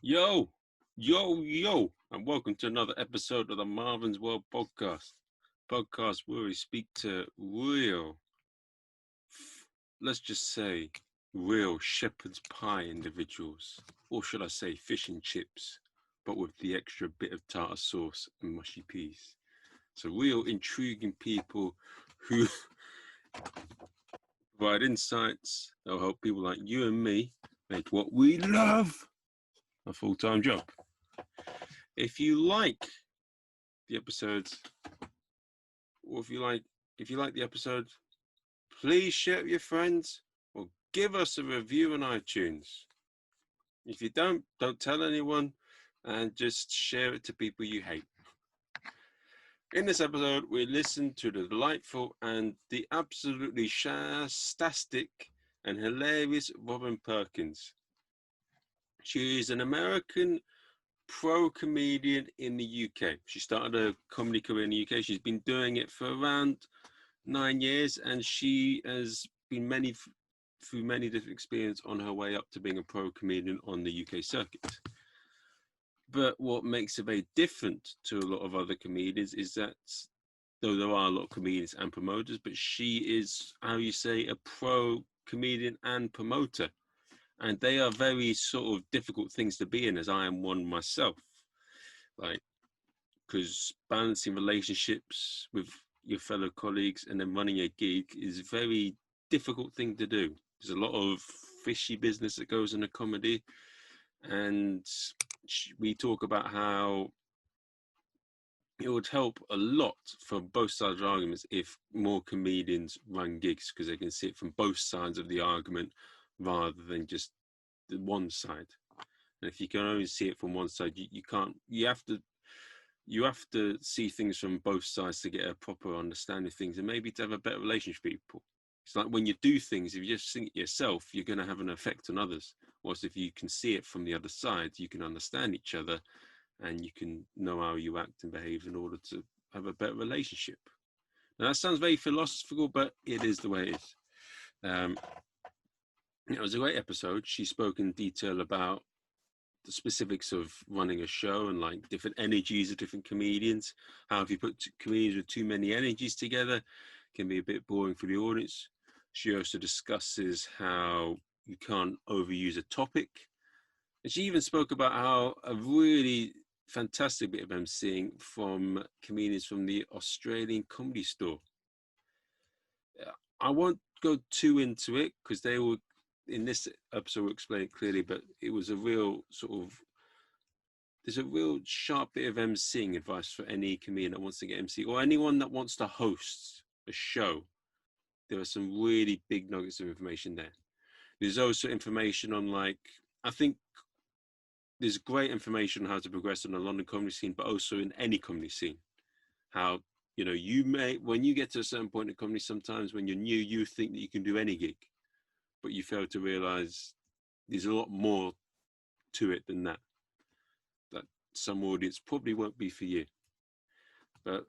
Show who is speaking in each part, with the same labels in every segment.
Speaker 1: Yo, yo, and welcome to another episode of the Marvins World podcast where we speak to real, let's just say, real shepherd's pie individuals, or should I say fish and chips, but with the extra bit of tartar sauce and mushy peas. So real intriguing people who provide insights that will help people like you and me make what we love a full-time job. If you like the episodes, or if you like the episode, please share it with your friends or give us a review on iTunes. If you don't tell anyone and just share it to people you hate. In this episode, we listen to the delightful and the absolutely shastastic and hilarious Robyn Perkins. She is an American pro comedian in the UK. She started a comedy career in the UK. She's been doing it for around 9 years, and she has been through many different experiences on her way up to being a pro comedian on the UK circuit. But what makes her very different to a lot of other comedians is that, though there are a lot of comedians and promoters, but she is, how you say, a pro comedian and promoter. And they are very sort of difficult things to be in, as I am one myself. Like, because balancing relationships with your fellow colleagues and then running a gig is a very difficult thing to do. There's a lot of fishy business that goes in a comedy, and we talk about how it would help a lot for both sides of arguments if more comedians run gigs, because they can see it from both sides of the argument rather than just the one side. And if you can only see it from one side, you can't. You have to see things from both sides to get a proper understanding of things, and maybe to have a better relationship with people. It's like when you do things, if you just think it yourself, you're going to have an effect on others. Whilst if you can see it from the other side, you can understand each other and you can know how you act and behave in order to have a better relationship. Now, that sounds very philosophical, but it is the way it is. It was a great episode. She spoke in detail about the specifics of running a show and like different energies of different comedians. How if you put comedians with too many energies together, it can be a bit boring for the audience. She also discusses how you can't overuse a topic. And she even spoke about how a really fantastic bit of emceeing from comedians from the Australian Comedy Store. I won't go too into it because they will, in this episode, we'll explain it clearly, but it was a real there's a real sharp bit of emceeing advice for any comedian that wants to get MC or anyone that wants to host a show. There are some really big nuggets of information there. There's also information on, like, I think there's great information on how to progress in the London comedy scene, but also in any comedy scene. How, you may, when you get to a certain point in comedy, sometimes when you're new, you think that you can do any gig, but you fail to realize there's a lot more to it than that. That some audience probably won't be for you. But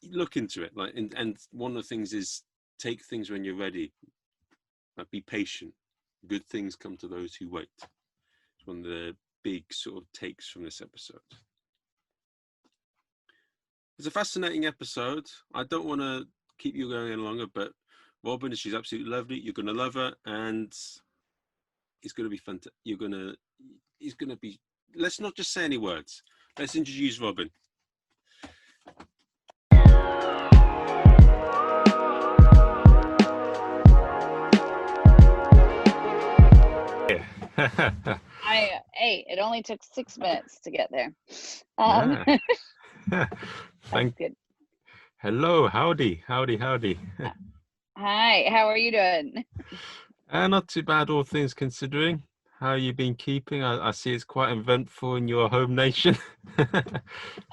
Speaker 1: look into it. Like, and one of the things is take things when you're ready. Like, be patient. Good things come to those who wait. It's one of the big sort of takes from this episode. It's a fascinating episode. I don't want to keep you going any longer, but Robyn, she's absolutely lovely. You're going to love her, and it's going to be fun. It's going to be, let's not just say any words. Let's introduce Robyn.
Speaker 2: Hey, it only took 6 minutes to get there.
Speaker 3: Thank
Speaker 2: good.
Speaker 3: Hello, howdy.
Speaker 2: Hi, how are you doing?
Speaker 3: Not too bad, all things considering. How you been keeping? I see it's quite eventful in your home nation.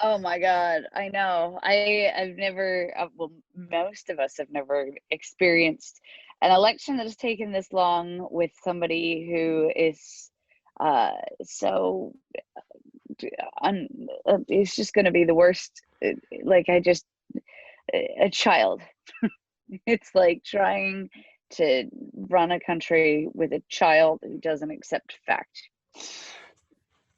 Speaker 2: Oh my God, I know. I've never, well, most of us have never experienced an election that has taken this long with somebody who is so it's just going to be the worst. Like, a child. It's like trying to run a country with a child who doesn't accept fact.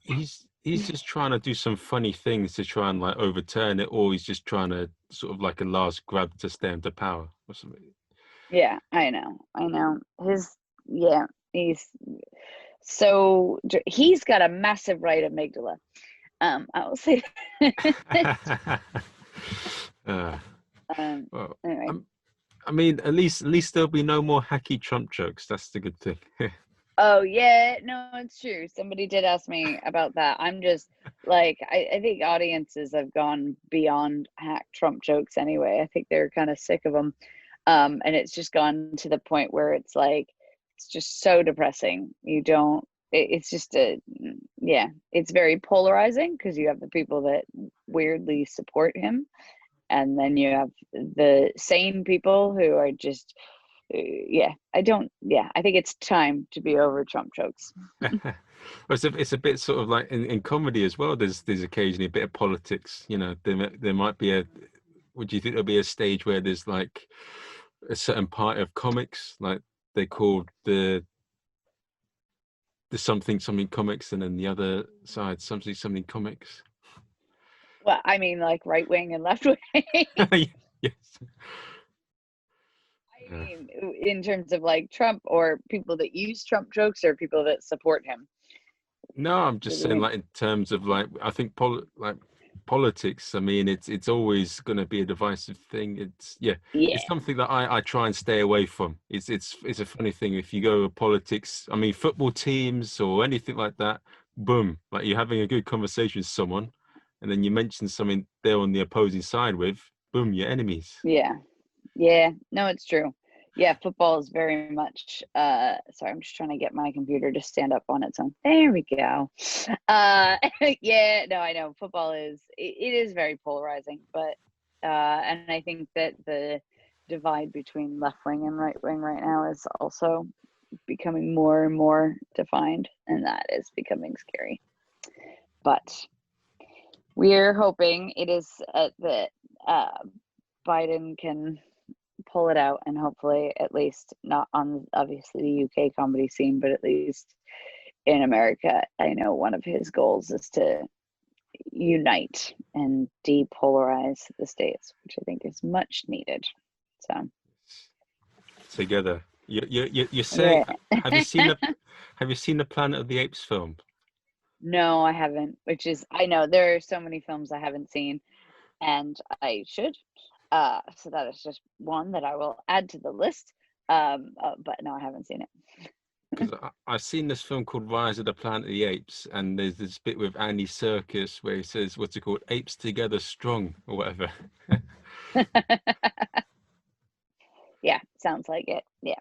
Speaker 3: he's just trying to do some funny things to try and like overturn it, or he's just trying to sort of like a last grab to stay into power or something.
Speaker 2: Yeah, I know. He's so he's got a massive right amygdala. I will say.
Speaker 3: Well,
Speaker 2: Anyway.
Speaker 3: I mean, at least there'll be no more hacky Trump jokes. That's the good thing.
Speaker 2: Oh yeah, no, it's true. Somebody did ask me about that. I'm just like, I think audiences have gone beyond hack Trump jokes anyway. I think they're kind of sick of them. And it's just gone to the point where it's like, it's just so depressing. It's just it's very polarizing, because you have the people that weirdly support him, and then you have the sane people who are just I think it's time to be over Trump jokes.
Speaker 3: Well, it's a bit sort of like in comedy as well. There's occasionally a bit of politics. You know, there might be a. Would you think there'll be a stage where there's like a certain part of comics, like they called the something comics, and then the other side something comics?
Speaker 2: Well, I mean, like right wing and left wing.
Speaker 3: Yes.
Speaker 2: I mean, in terms of like Trump, or people that use Trump jokes, or people that support him.
Speaker 3: No, I'm just saying, like in terms of like, I think politics. I mean, it's always going to be a divisive thing. It's something that I try and stay away from. It's a funny thing if you go to politics. I mean, football teams or anything like that. Boom, like you're having a good conversation with someone, and then you mention something they're on the opposing side with. Boom, you're enemies.
Speaker 2: Yeah, no, it's true. Yeah, football is very much sorry, I'm just trying to get my computer to stand up on its own. There we go. Yeah, no, I know football it is very polarizing, but and I think that the divide between left wing and right wing right now is also becoming more and more defined, and that is becoming scary. But we're hoping it is that Biden can pull it out, and hopefully, at least not on obviously the UK comedy scene, but at least in America. I know one of his goals is to unite and depolarize the states, which I think is much needed. So
Speaker 3: together, you're saying,
Speaker 2: yeah.
Speaker 3: have you seen the Planet of the Apes film?
Speaker 2: No, I haven't, which is, I know there are so many films I haven't seen, and I should. So that is just one that I will add to the list. But no, I haven't seen it.
Speaker 3: Because I've seen this film called Rise of the Planet of the Apes, and there's this bit with Andy Serkis where he says, what's it called? Apes together strong, or whatever.
Speaker 2: Yeah, sounds like it. Yeah.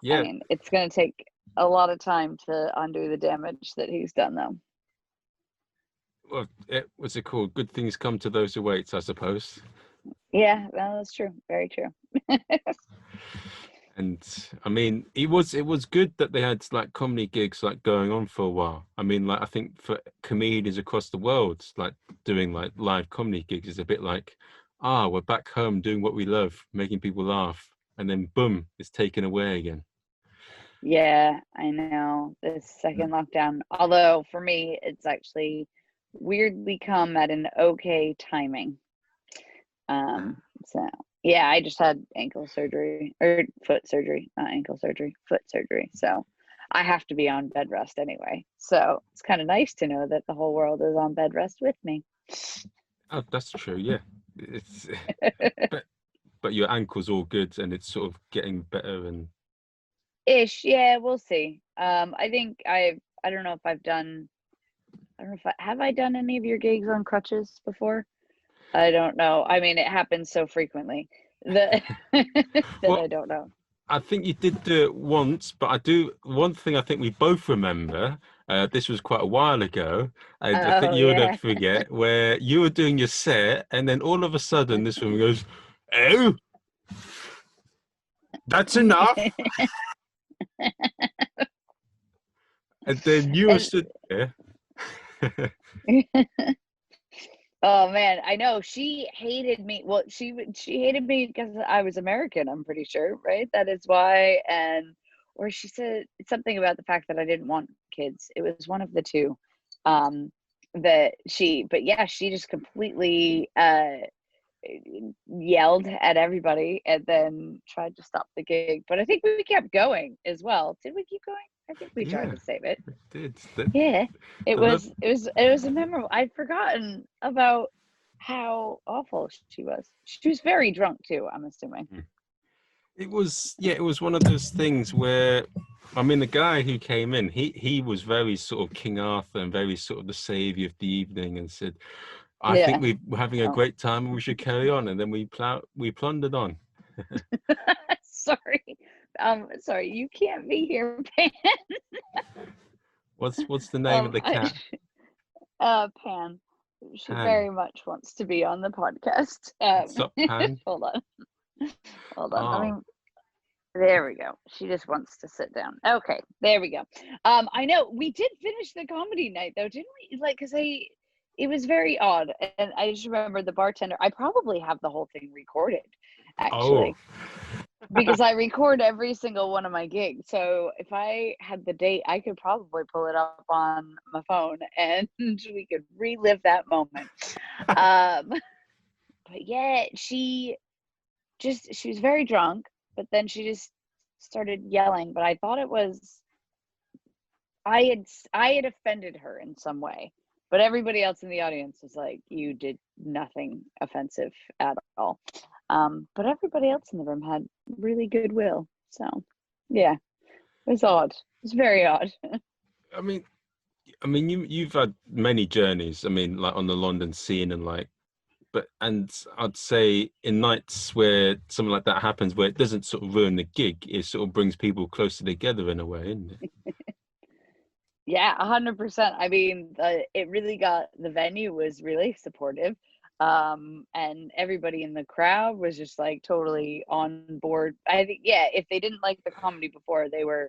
Speaker 3: Yeah.
Speaker 2: I mean, it's going to take a lot of time to undo the damage that he's done, though.
Speaker 3: Well, what's it called? Good things come to those who wait, I suppose.
Speaker 2: Yeah, well, that's true. Very true.
Speaker 3: And I mean, it was good that they had like comedy gigs like going on for a while. I mean, like I think for comedians across the world, like doing like live comedy gigs is a bit like, we're back home doing what we love, making people laugh, and then boom, it's taken away again.
Speaker 2: Yeah, I know. This second lockdown, although for me, it's actually weirdly come at an okay timing. So yeah, I just had ankle surgery, or foot surgery, not ankle surgery, foot surgery. So I have to be on bed rest anyway. So it's kind of nice to know that the whole world is on bed rest with me.
Speaker 3: Oh, that's true. Yeah, it's but your ankle's all good, and it's sort of getting better and
Speaker 2: Ish. Yeah, we'll see. I think I don't know if I've done. I don't know if have I done any of your gigs on crutches before? I don't know. I mean, it happens so frequently that
Speaker 3: well,
Speaker 2: I don't know.
Speaker 3: I think you did do it once, but one thing I think we both remember, this was quite a while ago, and I think you would forget, where you were doing your set, and then all of a sudden this woman goes, "Oh, that's enough." And then you were stood there.
Speaker 2: Oh man, I know she hated me. Well, she hated me because I was American, I'm pretty sure, right? That is why. And or she said something about the fact that I didn't want kids. It was one of the two. But yeah, she just completely yelled at everybody and then tried to stop the gig. But I think we kept going as well. Did we keep going? I think we tried to save it.
Speaker 3: Did.
Speaker 2: Yeah, it was a memorable. I'd forgotten about how awful she was. She was very drunk too, I'm assuming.
Speaker 3: It was one of those things where, I mean, the guy who came in, he was very sort of King Arthur and very sort of the savior of the evening, and said, I think we're having a great time and we should carry on. And then we plundered on.
Speaker 2: Sorry, you can't be here, Pan.
Speaker 3: What's the name of the cat?
Speaker 2: Pan. She very much wants to be on the podcast.
Speaker 3: What's up, Pan?
Speaker 2: Hold on. I mean, there we go. She just wants to sit down. Okay, there we go. I know we did finish the comedy night though, didn't we? Like, because it was very odd, and I just remember the bartender. I probably have the whole thing recorded, actually. Because I record every single one of my gigs. So if I had the date, I could probably pull it up on my phone and we could relive that moment. But yeah, she was very drunk, but then she just started yelling. But I thought it was, I had offended her in some way. But everybody else in the audience was like, you did nothing offensive at all. But everybody else in the room had really good will. So, yeah, it was odd. It was very odd.
Speaker 3: I mean, you've had many journeys. I mean, like on the London scene and I'd say in nights where something like that happens, where it doesn't sort of ruin the gig, it sort of brings people closer together in a way, isn't it?
Speaker 2: Yeah, 100%. I mean, it really the venue was really supportive. And everybody in the crowd was just like totally on board. I think, yeah, if they didn't like the comedy before, they were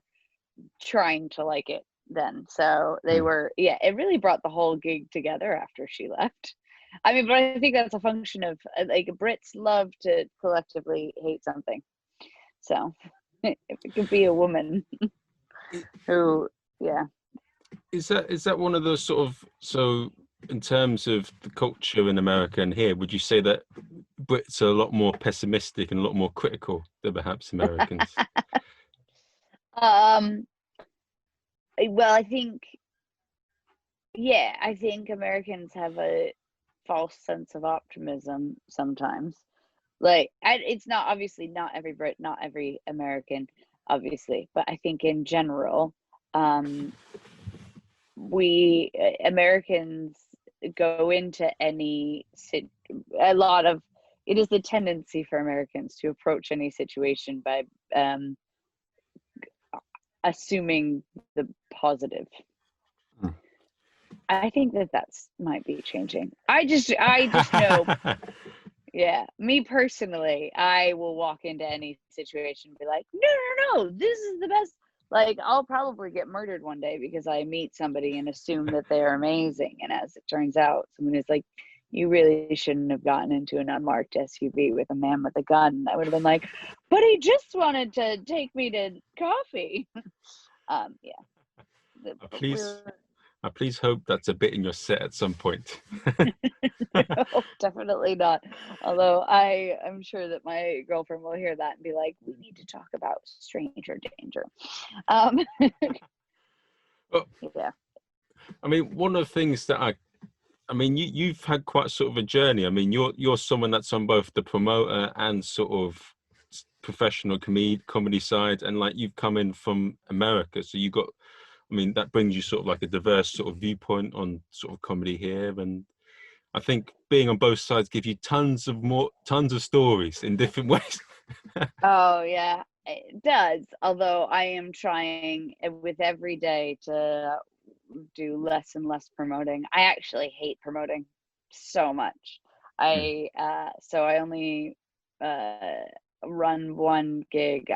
Speaker 2: trying to like it then. So they were, yeah, it really brought the whole gig together after she left. I mean, but I think that's a function of like Brits love to collectively hate something. So if it could be a woman who, yeah.
Speaker 3: Is that one of those sort of, so in terms of the culture in America and here, would you say that Brits are a lot more pessimistic and a lot more critical than perhaps Americans?
Speaker 2: Well, I think Americans have a false sense of optimism sometimes. Like, it's not obviously not every Brit, not every American, obviously, but I think in general, we Americans go into it is the tendency for Americans to approach any situation by assuming the positive. I think that's might be changing. I just know, yeah, me personally, I will walk into any situation and be like, no, this is the best. Like, I'll probably get murdered one day because I meet somebody and assume that they're amazing. And as it turns out, someone is like, you really shouldn't have gotten into an unmarked SUV with a man with a gun. I would have been like, but he just wanted to take me to coffee. Yeah.
Speaker 3: I please hope that's a bit in your set at some point.
Speaker 2: No, definitely not. Although I'm sure that my girlfriend will hear that and be like, we need to talk about stranger danger.
Speaker 3: Well,
Speaker 2: yeah.
Speaker 3: I mean, one of the things that I mean, you've had quite sort of a journey. I mean, you're someone that's on both the promoter and sort of professional comedy side, and like you've come in from America, so you got, I mean, that brings you sort of like a diverse sort of viewpoint on sort of comedy here. And I think being on both sides gives you tons of stories in different ways.
Speaker 2: Oh yeah, it does. Although I am trying with every day to do less and less promoting. I actually hate promoting so much. So I only run one gig,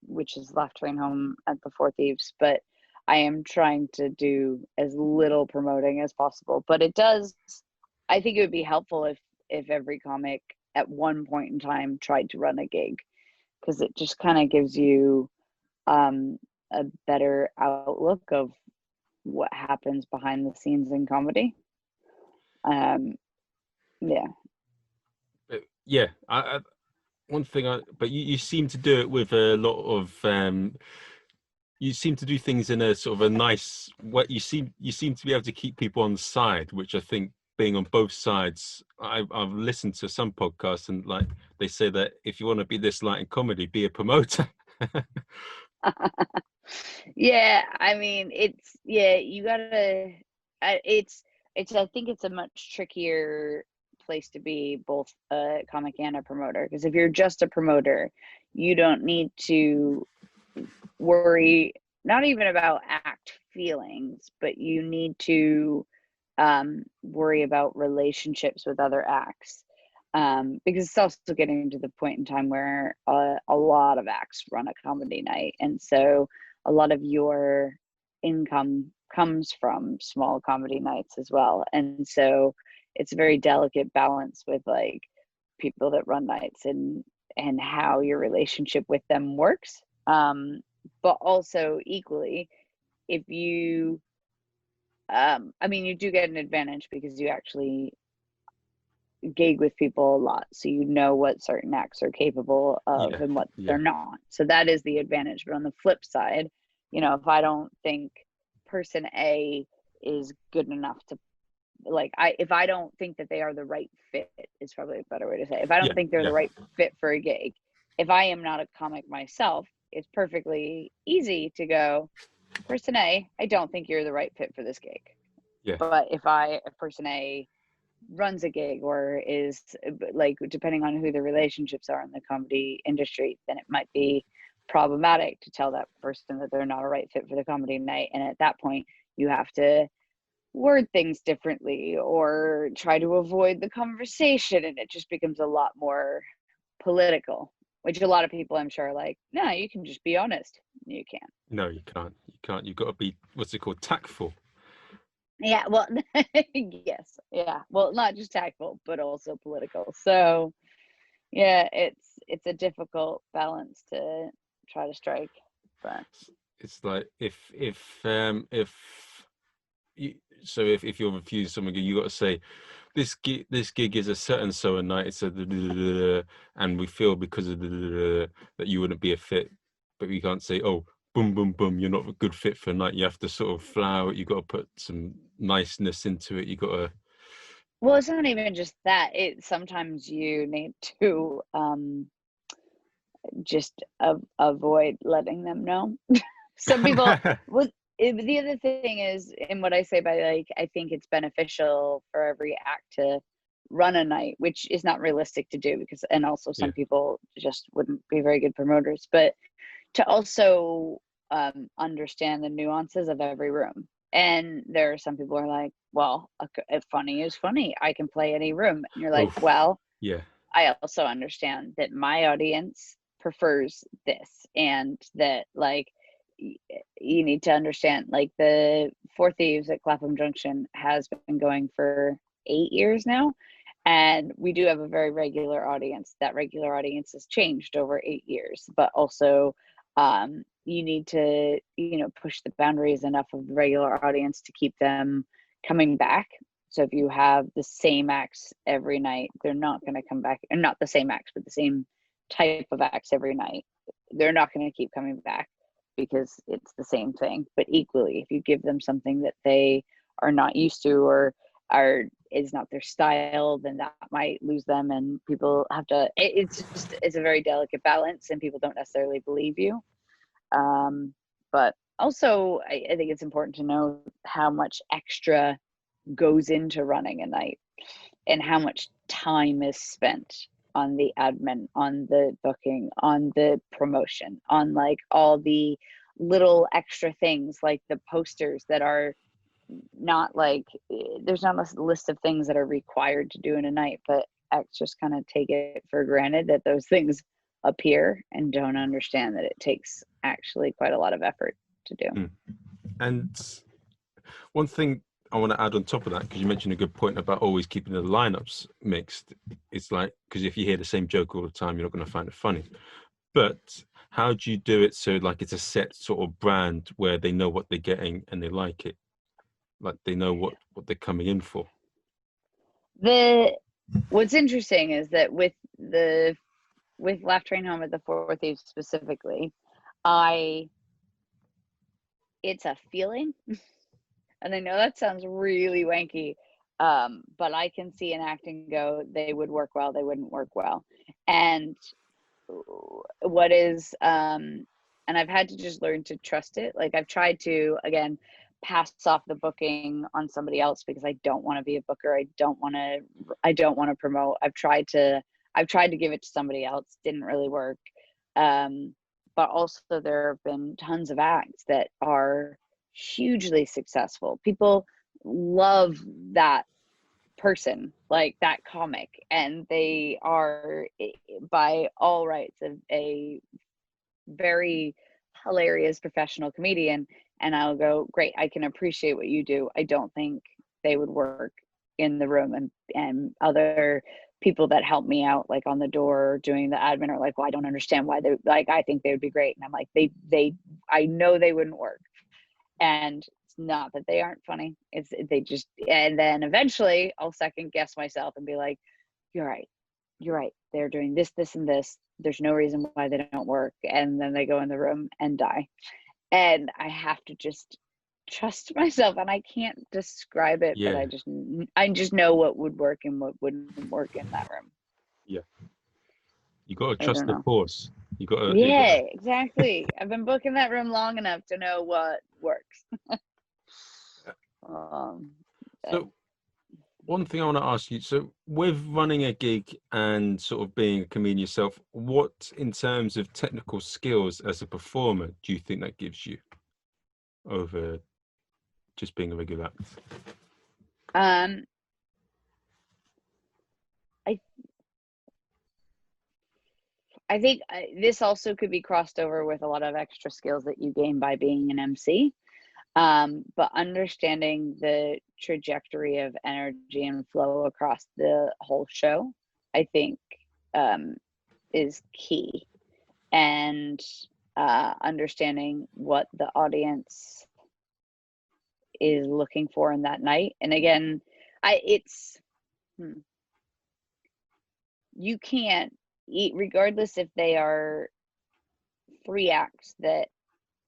Speaker 2: which is Left Train Home at the Four Thieves, but I am trying to do as little promoting as possible. But I think it would be helpful if every comic at one point in time tried to run a gig, because it just kind of gives you a better outlook of what happens behind the scenes in comedy. Yeah.
Speaker 3: Yeah, one thing but you seem to do it with a lot of you seem to do things in a sort of a nice way. You seem to be able to keep people on side, which I think, being on both sides, I've listened to some podcasts, and like they say that if you want to be this light in comedy, be a promoter.
Speaker 2: Yeah, I mean, you gotta, I think it's a much trickier place to be, both a comic and a promoter, because if you're just a promoter, you don't need to worry, not even about act feelings, but you need to worry about relationships with other acts, because it's also getting to the point in time where a lot of acts run a comedy night, and so a lot of your income comes from small comedy nights as well. And so it's a very delicate balance with like people that run nights and how your relationship with them works. But also equally, if you I mean, you do get an advantage because you actually gig with people a lot, so you know what certain acts are capable of and what they're not. So that is the advantage. But on the flip side, you know, if I don't think person A is good enough to, like, if I don't think that they are the right fit, is probably a better way to say it. If I don't think they're the right fit for a gig, if I am not a comic myself, it's perfectly easy to go, person A, I don't think you're the right fit for this gig. But if person A runs a gig or is, like, depending on who the relationships are in the comedy industry, then it might be problematic to tell that person that they're not a right fit for the comedy night. And at that point, you have to word things differently or try to avoid the conversation, and it just becomes a lot more political, which a lot of people, I'm sure, are like, no, you can just be honest. You can't.
Speaker 3: No, you can't. You've got to be, what's it called, tactful.
Speaker 2: Yeah, well, yes, yeah, well, not just tactful, but also political. So yeah, it's a difficult balance to try to strike. But
Speaker 3: it's like if you're refused someone, you got to say, this gig is a certain so a night, it's a and we feel because of that you wouldn't be a fit, but we can't say, oh, boom boom boom, you're not a good fit for a night. You have to sort of flower it. You got to put some niceness into it. You got to,
Speaker 2: well, it's not even just that. Sometimes you need to just avoid letting them know. Some people the other thing is, and what I say by, like, I think it's beneficial for every act to run a night, which is not realistic to do, because, and also some people just wouldn't be very good promoters, but to also understand the nuances of every room. And there are some people who are like, well, if funny is funny, I can play any room. And you're like, well, I also understand that my audience prefers this, and that, like, you need to understand, like, the Four Thieves at Clapham Junction has been going for 8 years now, and we do have a very regular audience. That regular audience has changed over 8 years, but also you need to, you know, push the boundaries enough of the regular audience to keep them coming back. So if you have the same acts every night, they're not going to come back, and not the same acts, but the same type of acts every night. They're not going to keep coming back because it's the same thing. But equally, if you give them something that they are not used to or is not their style, then that might lose them, and people have to, it's a very delicate balance, and people don't necessarily believe you. But also, I think it's important to know how much extra goes into running a night and how much time is spent on the admin, on the booking, on the promotion, on, like, all the little extra things, like the posters that are not, like, there's not a list of things that are required to do in a night, but acts just kind of take it for granted that those things appear and don't understand that it takes actually quite a lot of effort to do.
Speaker 3: And one thing I want to add on top of that, because you mentioned a good point about always keeping the lineups mixed. It's like, because if you hear the same joke all the time, you're not going to find it funny. But how do you do it so like it's a set sort of brand where they know what they're getting and they like it, like they know what they're coming in for?
Speaker 2: What's interesting is that with Laugh Train Home at the Four Thieves specifically, it's a feeling, and I know that sounds really wanky, but I can see an act and go, they would work well, they wouldn't work well. And what is, and I've had to just learn to trust it. Like I've tried to, again, pass off the booking on somebody else because I don't want to be a booker. I don't want to promote. I've tried to give it to somebody else. Didn't really work. But also there have been tons of acts that are hugely successful. People love that person, like that comic, and they are by all rights a very hilarious professional comedian. And I'll go, great, I can appreciate what you do. I don't think they would work in the room. And other people that help me out, like on the door doing the admin, are like, well, I don't understand why they, like, I think they would be great. And I'm like, I know they wouldn't work. And it's not that they aren't funny, it's they just, and then eventually I'll second guess myself and be like, you're right, they're doing this, and this, there's no reason why they don't work. And then they go in the room and die. And I have to just trust myself, and I can't describe it, but I just know what would work and what wouldn't work in that room.
Speaker 3: Yeah, you got to trust the course. You got to.
Speaker 2: Yeah, exactly. I've been booking that room long enough to know what works.
Speaker 3: So one thing I want to ask you, so with running a gig and sort of being a comedian yourself, what in terms of technical skills as a performer do you think that gives you over just being a regular act?
Speaker 2: I think this also could be crossed over with a lot of extra skills that you gain by being an MC. But understanding the trajectory of energy and flow across the whole show, I think, is key. And understanding what the audience is looking for in that night. And again, you can't eat, regardless if they are 3 acts that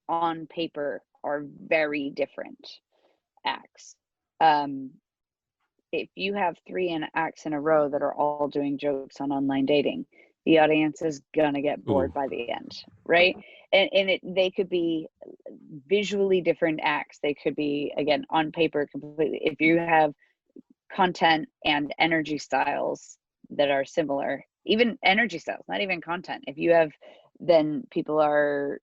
Speaker 2: on paper are very different acts. If you have 3 acts in a row that are all doing jokes on online dating, the audience is gonna get bored by the end, right? And they could be visually different acts. They could be, again, on paper completely. If you have content and energy styles that are similar, even energy styles, not even content, if you have, then people are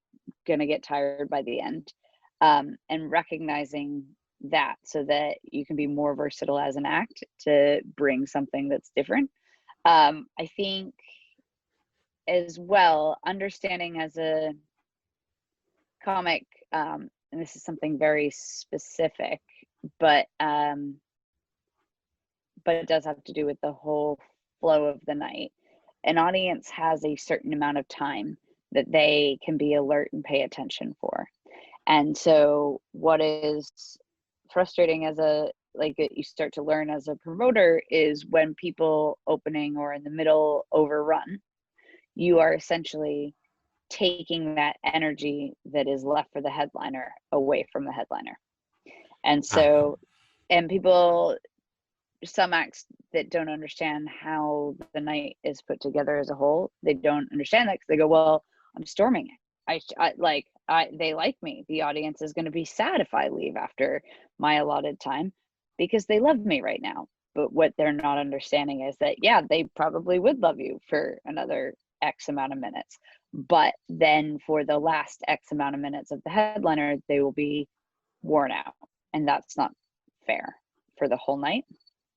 Speaker 2: gonna get tired by the end. And recognizing that so that you can be more versatile as an act to bring something that's different. I think as well, understanding as a comic, and this is something very specific, but it does have to do with the whole flow of the night. An audience has a certain amount of time that they can be alert and pay attention for. And so what is frustrating as you start to learn as a promoter is when people opening or in the middle overrun, you are essentially taking that energy that is left for the headliner away from the headliner. And so, and people, some acts that don't understand how the night is put together as a whole, they don't understand that because they go, well, I'm storming it. They like me. The audience is going to be sad if I leave after my allotted time because they love me right now. But what they're not understanding is that, yeah, they probably would love you for another X amount of minutes. But then for the last X amount of minutes of the headliner, they will be worn out. And that's not fair for the whole night.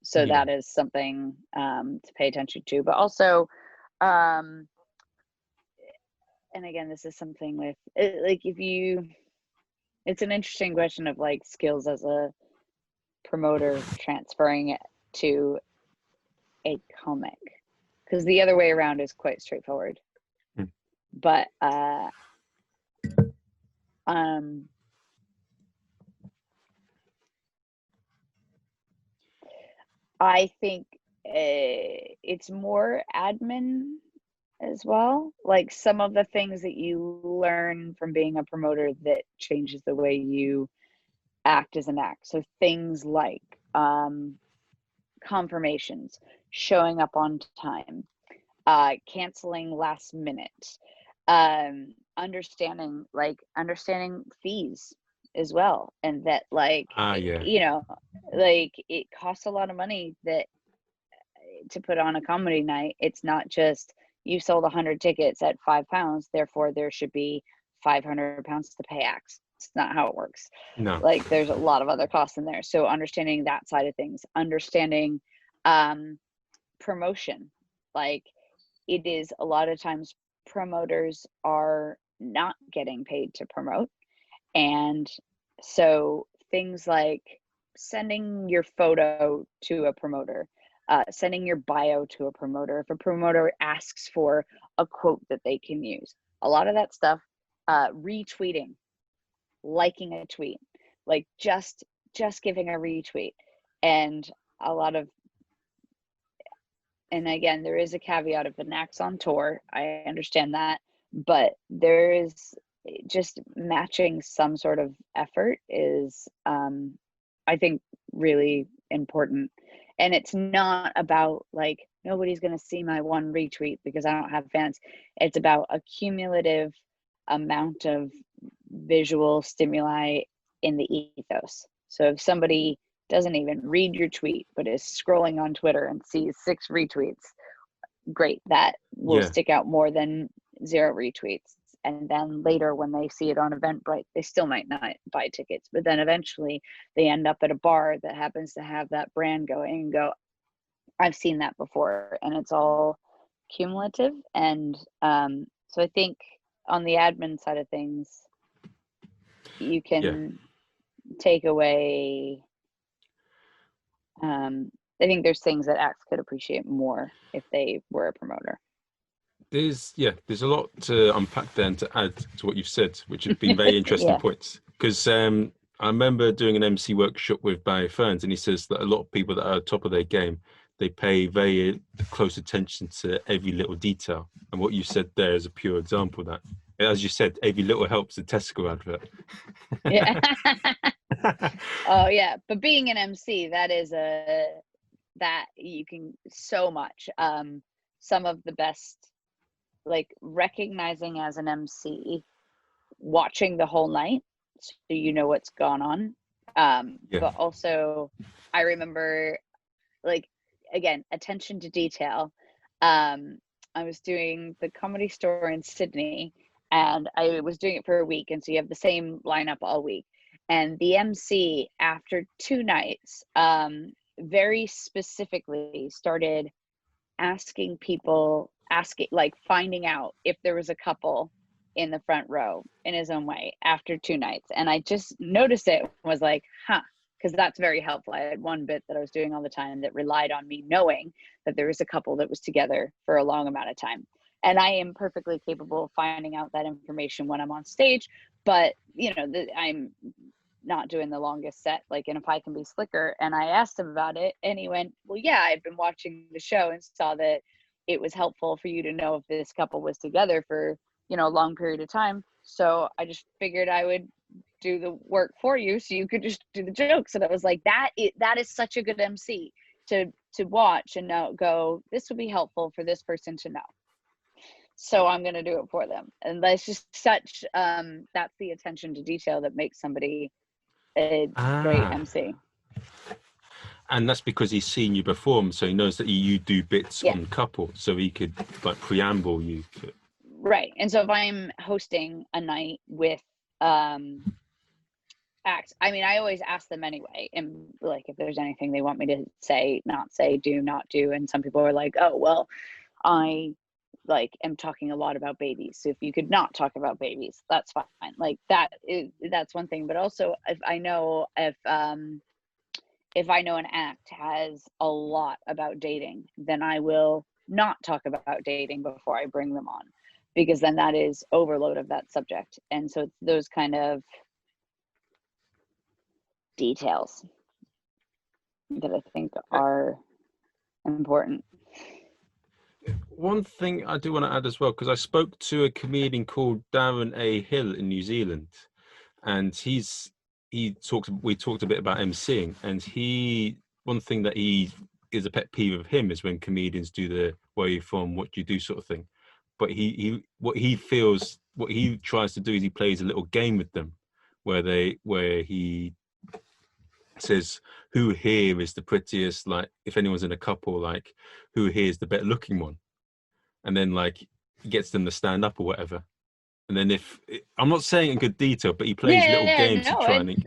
Speaker 2: So that is something to pay attention to. But also, and again, this is something with, like, it's an interesting question of like skills as a promoter transferring it to a comic, because the other way around is quite straightforward. But I think it's more admin as well. Like some of the things that you learn from being a promoter that changes the way you act as an act. So things like confirmations, showing up on time, canceling last minute, understanding fees as well, and that
Speaker 3: Yeah.
Speaker 2: you know, like it costs a lot of money that to put on a comedy night. It's not just you sold 100 tickets at £5, therefore there should be £500 to pay acts. It's not how it works.
Speaker 3: No.
Speaker 2: Like there's a lot of other costs in there. So understanding that side of things, understanding promotion, like it is a lot of times promoters are not getting paid to promote. And so things like sending your photo to a promoter, sending your bio to a promoter. If a promoter asks for a quote that they can use, a lot of that stuff, retweeting, liking a tweet, like just giving a retweet. And a lot of, and again, there is a caveat of an act's on tour. I understand that, but there is just matching some sort of effort is, I think, really important. And it's not about like, nobody's going to see my one retweet because I don't have fans. It's about a cumulative amount of visual stimuli in the ethos. So if somebody doesn't even read your tweet, but is scrolling on Twitter and sees 6 retweets, great, that will stick out more than 0 retweets. And then later when they see it on Eventbrite, they still might not buy tickets, but then eventually they end up at a bar that happens to have that brand going and go, I've seen that before. And it's all cumulative. And so I think on the admin side of things, you can take away, I think there's things that acts could appreciate more if they were a promoter.
Speaker 3: There's a lot to unpack there and to add to what you've said, which have been very interesting points. Because I remember doing an MC workshop with Barry Ferns, and he says that a lot of people that are top of their game, they pay very close attention to every little detail. And what you said there is a pure example of that. As you said, every little helps, a Tesco advert.
Speaker 2: Yeah. Oh yeah, but being an MC, that is that you can so much. Some of the best, like recognizing as an MC, watching the whole night so you know what's gone on. But also I remember, like, again, attention to detail. I was doing the Comedy Store in Sydney, and I was doing it for a week, and so you have the same lineup all week. And the MC, after 2 nights, very specifically started asking people, like finding out if there was a couple in the front row in his own way after 2 nights. And I just noticed it, was like, because that's very helpful. I had one bit that I was doing all the time that relied on me knowing that there was a couple that was together for a long amount of time. And I am perfectly capable of finding out that information when I'm on stage, but I'm not doing the longest set, like, and if I can be slicker. And I asked him about it, and he went, well, yeah, I've been watching the show and saw that it was helpful for you to know if this couple was together for, a long period of time. So I just figured I would do the work for you so you could just do the jokes. And I was like, that is such a good MC to watch and now go, this would be helpful for this person to know. So I'm going to do it for them. And that's just such, that's the attention to detail that makes somebody a great MC.
Speaker 3: And that's because he's seen you perform, so he knows that you do bits on couple, so he could like preamble you.
Speaker 2: Right. And so if I'm hosting a night with acts, I mean, I always ask them anyway, and like if there's anything they want me to say, not say, do, not do. And some people are like, oh, well, I am talking a lot about babies, so if you could not talk about babies, that's fine. Like that's one thing. But also if I know an act has a lot about dating, then I will not talk about dating before I bring them on, because then that is overload of that subject. And so it's those kind of details that I think are important.
Speaker 3: One thing I do want to add as well, because I spoke to a comedian called Darren A. Hill in New Zealand, and we talked a bit about emceeing, and one thing that is a pet peeve of him is when comedians do the where you from, what do you do sort of thing. But what he tries to do is he plays a little game with them where he says, who here is the prettiest, like if anyone's in a couple, like who here is the better looking one, and then like he gets them to stand up or whatever. And then I'm not saying in good detail, but he plays little games to try and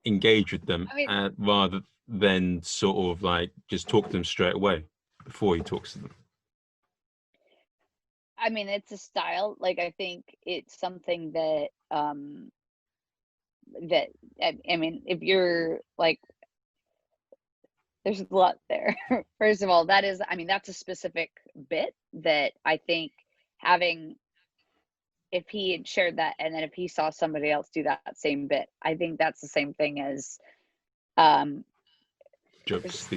Speaker 3: engage with them, rather than sort of like just talk to them straight away before he talks to them.
Speaker 2: I mean, it's a style. Like, I think it's something that that I mean, if you're like, there's a lot there. First of all, that's a specific bit that I think if he had shared that, and then if he saw somebody else do that same bit, I think that's the same thing as
Speaker 3: jokes.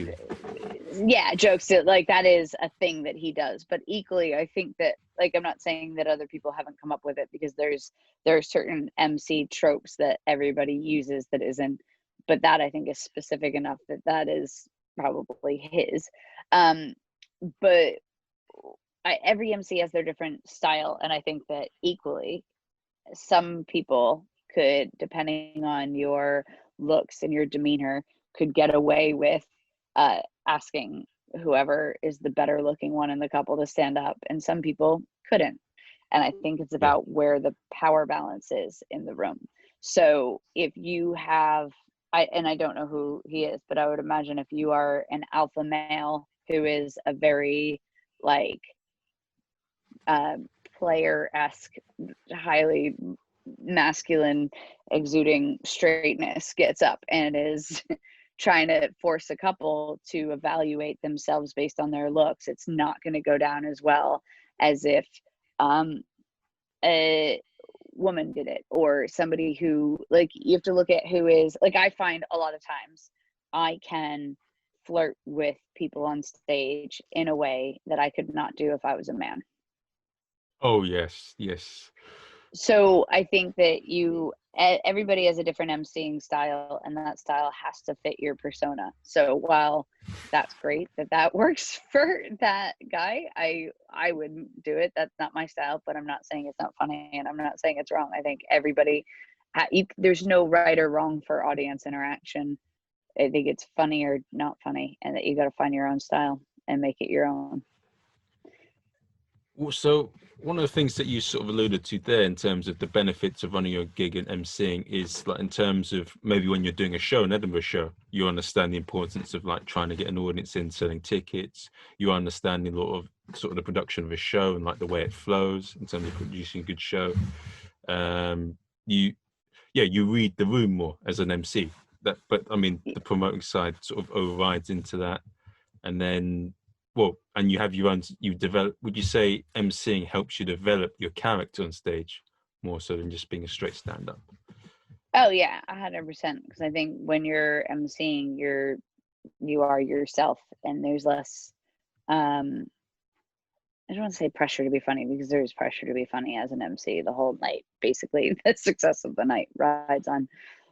Speaker 2: Yeah, jokes. Like, that is a thing that he does. But equally, I think that, like, I'm not saying that other people haven't come up with it, because there are certain MC tropes that everybody uses that isn't, but that I think is specific enough that is probably his. But every MC has their different style, and I think that equally, some people could, depending on your looks and your demeanor, could get away with asking whoever is the better looking one in the couple to stand up, and some people couldn't. And I think it's about where the power balance is in the room. So if you have, I don't know who he is, but I would imagine if you are an alpha male who is a very like player-esque, highly masculine, exuding straightness, gets up and is trying to force a couple to evaluate themselves based on their looks, it's not going to go down as well as if a woman did it, or somebody who, like, you have to look at who is, like, I find a lot of times I can flirt with people on stage in a way that I could not do if I was a man.
Speaker 3: Oh yes.
Speaker 2: So I think that everybody has a different emceeing style, and that style has to fit your persona. So while that's great that works for that guy, I wouldn't do it. That's not my style, but I'm not saying it's not funny, and I'm not saying it's wrong. I think everybody, there's no right or wrong for audience interaction. I think it's funny or not funny, and that you got to find your own style and make it your own.
Speaker 3: So one of the things that you sort of alluded to there in terms of the benefits of running your gig and emceeing is, like, in terms of maybe when you're doing a show, an Edinburgh show, you understand the importance of like trying to get an audience in, selling tickets. You understand a lot of sort of the production of a show and like the way it flows in terms of producing a good show. You read the room more as an MC. But I mean, the promoting side sort of overrides into that, and then. Well, and you have your own, you develop, would you say emceeing helps you develop your character on stage more so than just being a straight stand-up?
Speaker 2: Oh yeah, 100%. Because I think when you're emceeing, you are yourself, and there's less, I don't want to say pressure to be funny, because there's pressure to be funny as an MC the whole night. Basically, the success of the night rides on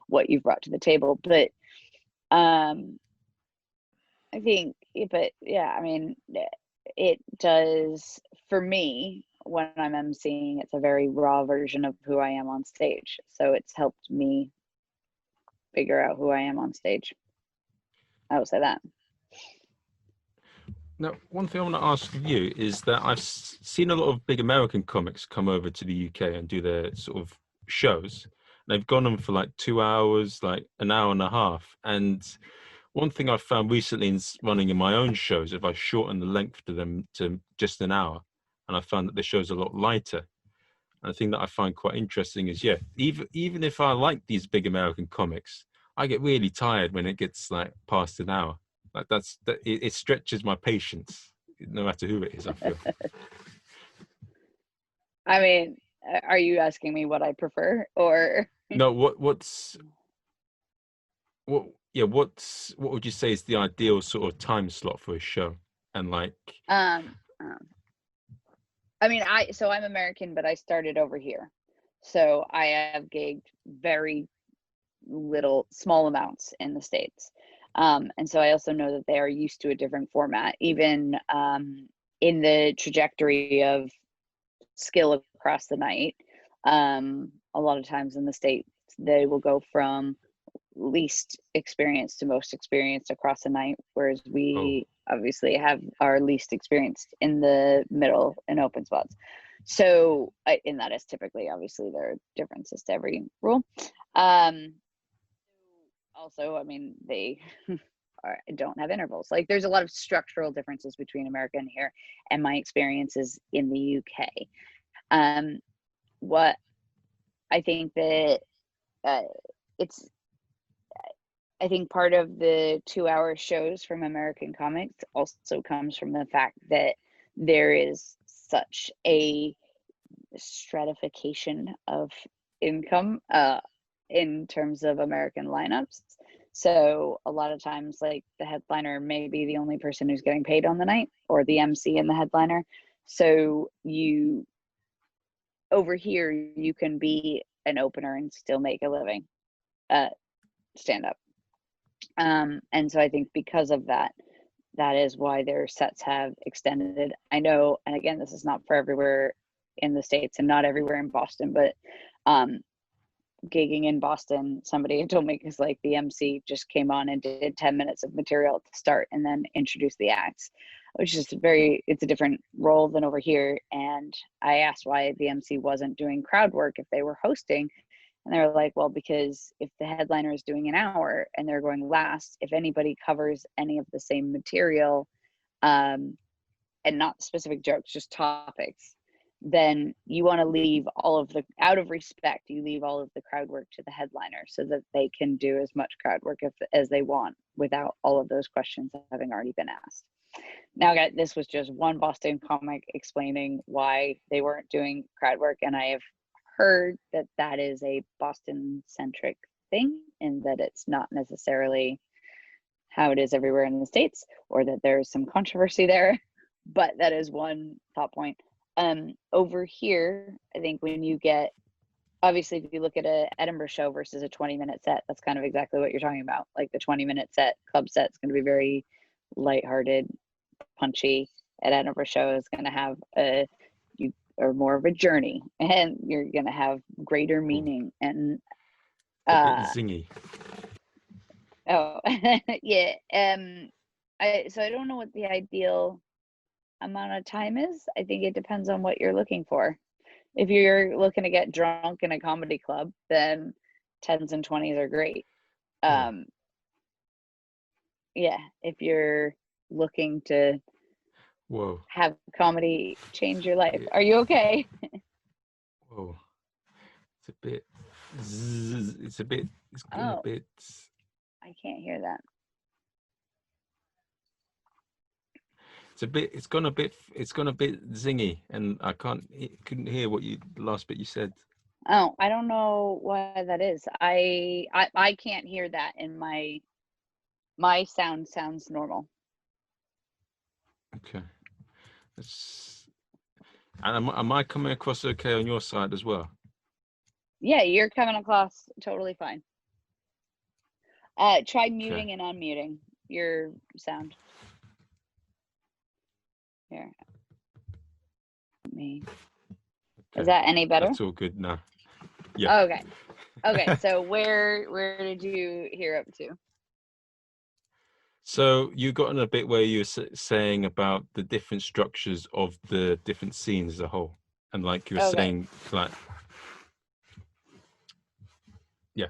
Speaker 2: what you've brought to the table. But I think, but yeah, I mean, it does, for me, when I'm emceeing, it's a very raw version of who I am on stage. So it's helped me figure out who I am on stage. I will say that.
Speaker 3: Now, one thing I want to ask of you is that I've seen a lot of big American comics come over to the UK and do their sort of shows. They've gone on for like 2 hours, like an hour and a half. And one thing I've found recently in running in my own shows, if I shorten the length to them to just an hour, and I found that the show's a lot lighter. And the thing that I find quite interesting is, even if I like these big American comics, I get really tired when it gets like past an hour. Like it stretches my patience, no matter who it is, I feel.
Speaker 2: I mean, are you asking me what I prefer, or
Speaker 3: No, what would you say is the ideal sort of time slot for a show? And like,
Speaker 2: um, I mean, I'm American, but I started over here, so I have gigged very small amounts in the States, and so I also know that they are used to a different format, even in the trajectory of skill across the night. A lot of times in the States, they will go from least experienced to most experienced across the night, whereas we obviously have our least experienced in the middle and open spots. So, and that is typically, obviously, there are differences to every rule. Also, I mean, they don't have intervals. Like, there's a lot of structural differences between America and here, and my experiences in the UK. What I think that I think part of the 2-hour shows from American comics also comes from the fact that there is such a stratification of income in terms of American lineups. So a lot of times, like, the headliner may be the only person who's getting paid on the night, or the MC and the headliner. So over here, you can be an opener and still make a living stand up. And so I think because of that, that is why their sets have extended. I know, and again, this is not for everywhere in the States and not everywhere in Boston, but gigging in Boston, somebody had told me, because like the MC just came on and did 10 minutes of material at the start and then introduced the acts, which is it's a different role than over here. And I asked why the MC wasn't doing crowd work if they were hosting. And they were like, well, because if the headliner is doing an hour and they're going last, if anybody covers any of the same material, and not specific jokes, just topics, then you want to leave out of respect, you leave all of the crowd work to the headliner so that they can do as much crowd work as they want without all of those questions having already been asked. Now, guys, this was just one Boston comic explaining why they weren't doing crowd work, and I have heard that that is a Boston-centric thing, and that it's not necessarily how it is everywhere in the States, or that there's some controversy there, but that is one thought point. Over here, I think when you get, obviously, if you look at an Edinburgh show versus a 20-minute set, that's kind of exactly what you're talking about. Like, the 20-minute club set is going to be very lighthearted, punchy. An Edinburgh show is going to have or more of a journey, and you're going to have greater meaning and
Speaker 3: a bit zingy.
Speaker 2: Oh, yeah. So I don't know what the ideal amount of time is. I think it depends on what you're looking for. If you're looking to get drunk in a comedy club, then 10s and 20s are great. Yeah, if you're looking to have comedy change your life. Are you okay?
Speaker 3: Whoa. It's going a bit.
Speaker 2: I can't hear that.
Speaker 3: It's gone a bit zingy, and I couldn't hear the last bit you said.
Speaker 2: Oh, I don't know why that is. I can't hear that in my sound sounds normal.
Speaker 3: Okay. And am I coming across okay on your side as well?
Speaker 2: Yeah, you're coming across totally fine. Try muting and unmuting your sound. Here. Is that any better?
Speaker 3: That's all good now. Yeah.
Speaker 2: Okay. Okay. So where did you hear up to?
Speaker 3: So you got in a bit where you were saying about the different structures of the different scenes as a whole, and like you were saying, like, yeah,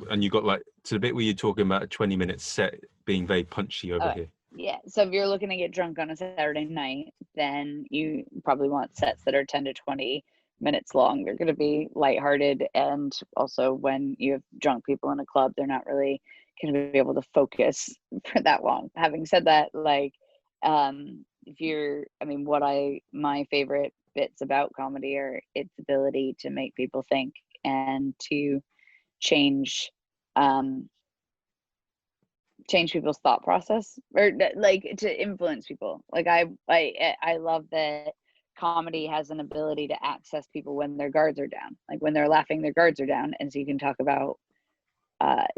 Speaker 3: and you got like to the bit where you're talking about a 20-minute set being very punchy over here.
Speaker 2: Yeah. So if you're looking to get drunk on a Saturday night, then you probably want sets that are 10 to 20 minutes long. They're going to be lighthearted, and also when you have drunk people in a club, they're not really going to be able to focus for that long. Having said that, like, if you're, my favorite bits about comedy are its ability to make people think and to change people's thought process, or like to influence people. Like I love that comedy has an ability to access people when their guards are down, like when they're laughing their guards are down, and so you can talk about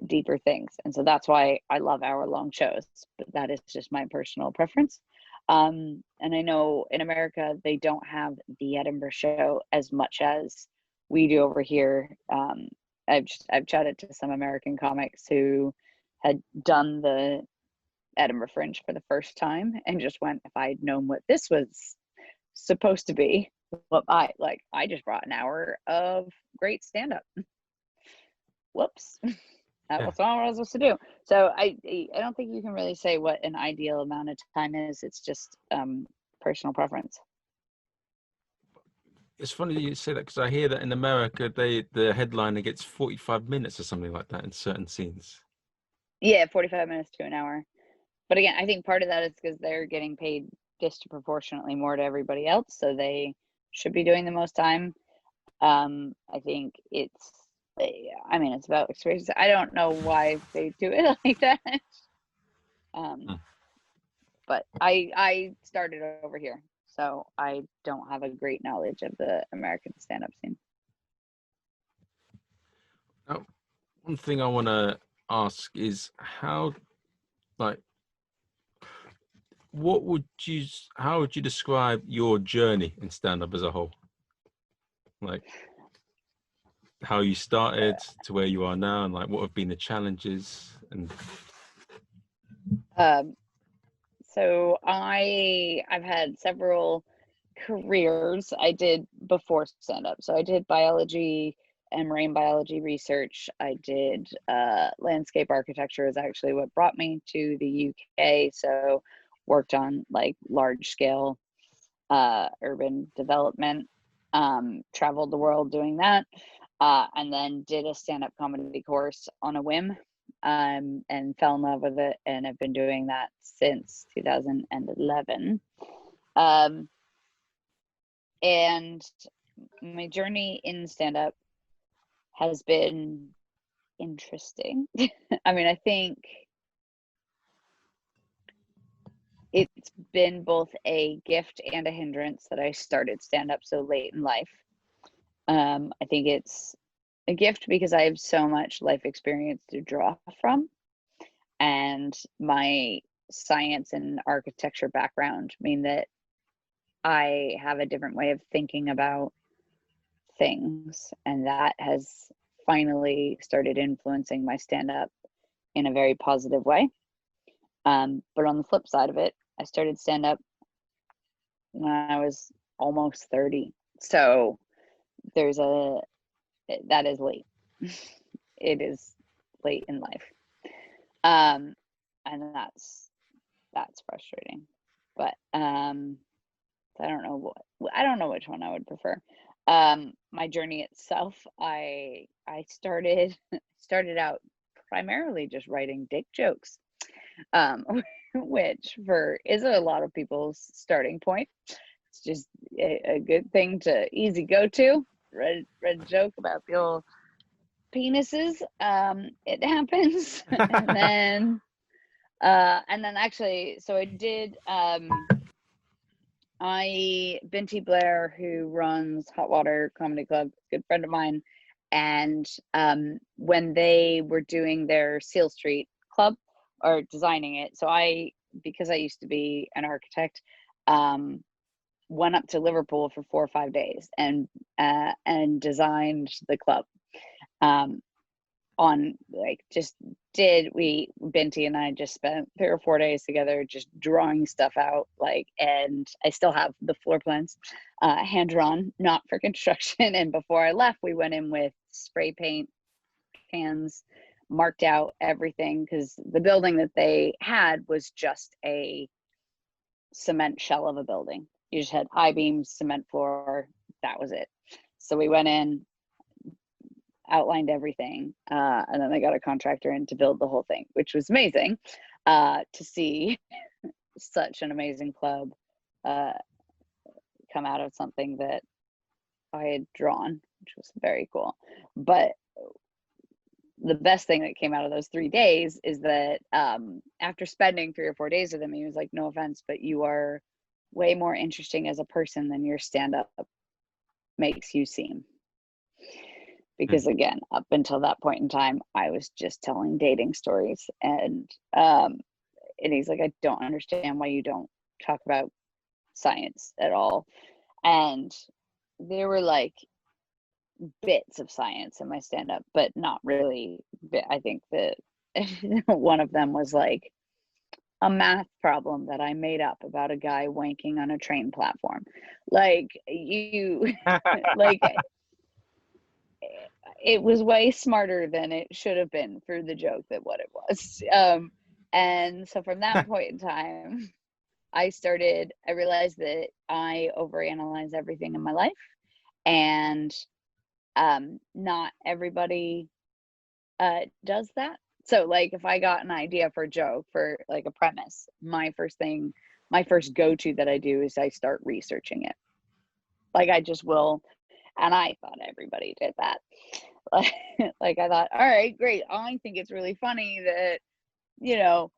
Speaker 2: deeper things. And so that's why I love hour-long shows, but that is just my personal preference. And I know in America they don't have the Edinburgh show as much as we do over here. I've chatted to some American comics who had done the Edinburgh Fringe for the first time and just went, if I'd known what this was supposed to be, well, I just brought an hour of great stand-up. Whoops. That's not what I was supposed to do. So I don't think you can really say what an ideal amount of time is. It's just personal preference.
Speaker 3: It's funny you say that, because I hear that in America, the headliner gets 45 minutes or something like that in certain scenes.
Speaker 2: Yeah, 45 minutes to an hour. But again, I think part of that is because they're getting paid disproportionately more to everybody else, so they should be doing the most time. I think it's about experience. I don't know why they do it like that. But I started over here, so I don't have a great knowledge of the American stand-up scene.
Speaker 3: Now, one thing I want to ask is how would you describe your journey in stand-up as a whole? Like how you started to where you are now, and like what have been the challenges? And
Speaker 2: so I've had several careers I did before stand-up. So I did biology and marine biology research. I did landscape architecture is actually what brought me to the UK. So worked on like large scale urban development, traveled the world doing that, and then did a stand-up comedy course on a whim, and fell in love with it, and I've been doing that since 2011. And my journey in stand-up has been interesting. I mean, I think it's been both a gift and a hindrance that I started stand-up so late in life. I think it's a gift because I have so much life experience to draw from, and my science and architecture background mean that I have a different way of thinking about things, and that has finally started influencing my stand-up in a very positive way. But on the flip side of it, I started stand-up when I was almost 30. So that is late. It is late in life. And that's frustrating. But I don't know which one I would prefer. My journey itself, I started out primarily just writing dick jokes, which is a lot of people's starting point. It's just a good thing to easy go to. Read a joke about the old penises. It happens. and then actually, so I did. Binti Blair, who runs Hot Water Comedy Club, good friend of mine, and when they were doing their Seal Street Club or designing it, so because I used to be an architect, went up to Liverpool for 4 or 5 days and designed the club. Binti and I just spent 3 or 4 days together just drawing stuff out, and I still have the floor plans hand drawn, not for construction. And before I left, we went in with spray paint cans, marked out everything, because the building that they had was just a cement shell of a building. You just had I-beams, cement floor, that was it. So we went in, outlined everything, and then they got a contractor in to build the whole thing, which was amazing to see such an amazing club come come out of something that I had drawn, which was very cool. But the best thing that came out of those 3 days is that after spending 3 or 4 days with him, he was like, no offense, but you are way more interesting as a person than your stand-up makes you seem. Because again, up until that point in time, I was just telling dating stories, and he's like, I don't understand why you don't talk about science at all. And there were like bits of science in my stand-up, but not really. I think that one of them was like a math problem that I made up about a guy wanking on a train platform. Like you, like it was way smarter than it should have been for the joke that what it was. And so from that point in time, I realized that I overanalyze everything in my life, and not everybody does that. So like if I got an idea for a joke, for like a premise, my first go-to that I do is I start researching it. Like I just will. And I thought everybody did that. Like I thought, all right, great. I think it's really funny that, you know,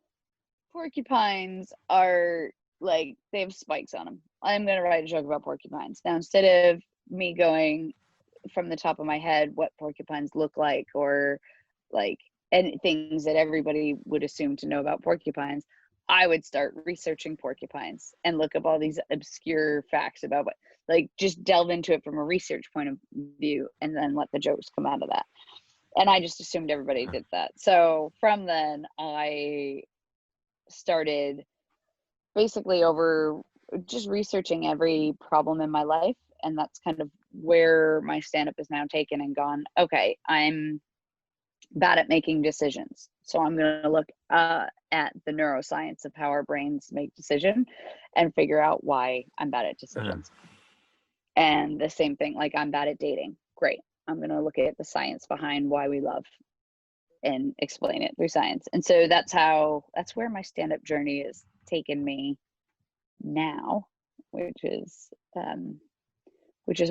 Speaker 2: porcupines are like, they have spikes on them. I'm going to write a joke about porcupines. Now, instead of me going from the top of my head what porcupines look like, or like, and things that everybody would assume to know about porcupines, I would start researching porcupines and look up all these obscure facts about what, like just delve into it from a research point of view, and then let the jokes come out of that. And I just assumed everybody did that. So from then I started basically over just researching every problem in my life. And that's kind of where my stand-up is now taken and gone, okay, I'm bad at making decisions. So I'm going to look at the neuroscience of how our brains make decisions and figure out why I'm bad at decisions. And the same thing, like I'm bad at dating. Great. I'm going to look at the science behind why we love and explain it through science. And so that's where my stand-up journey has taken me now, which is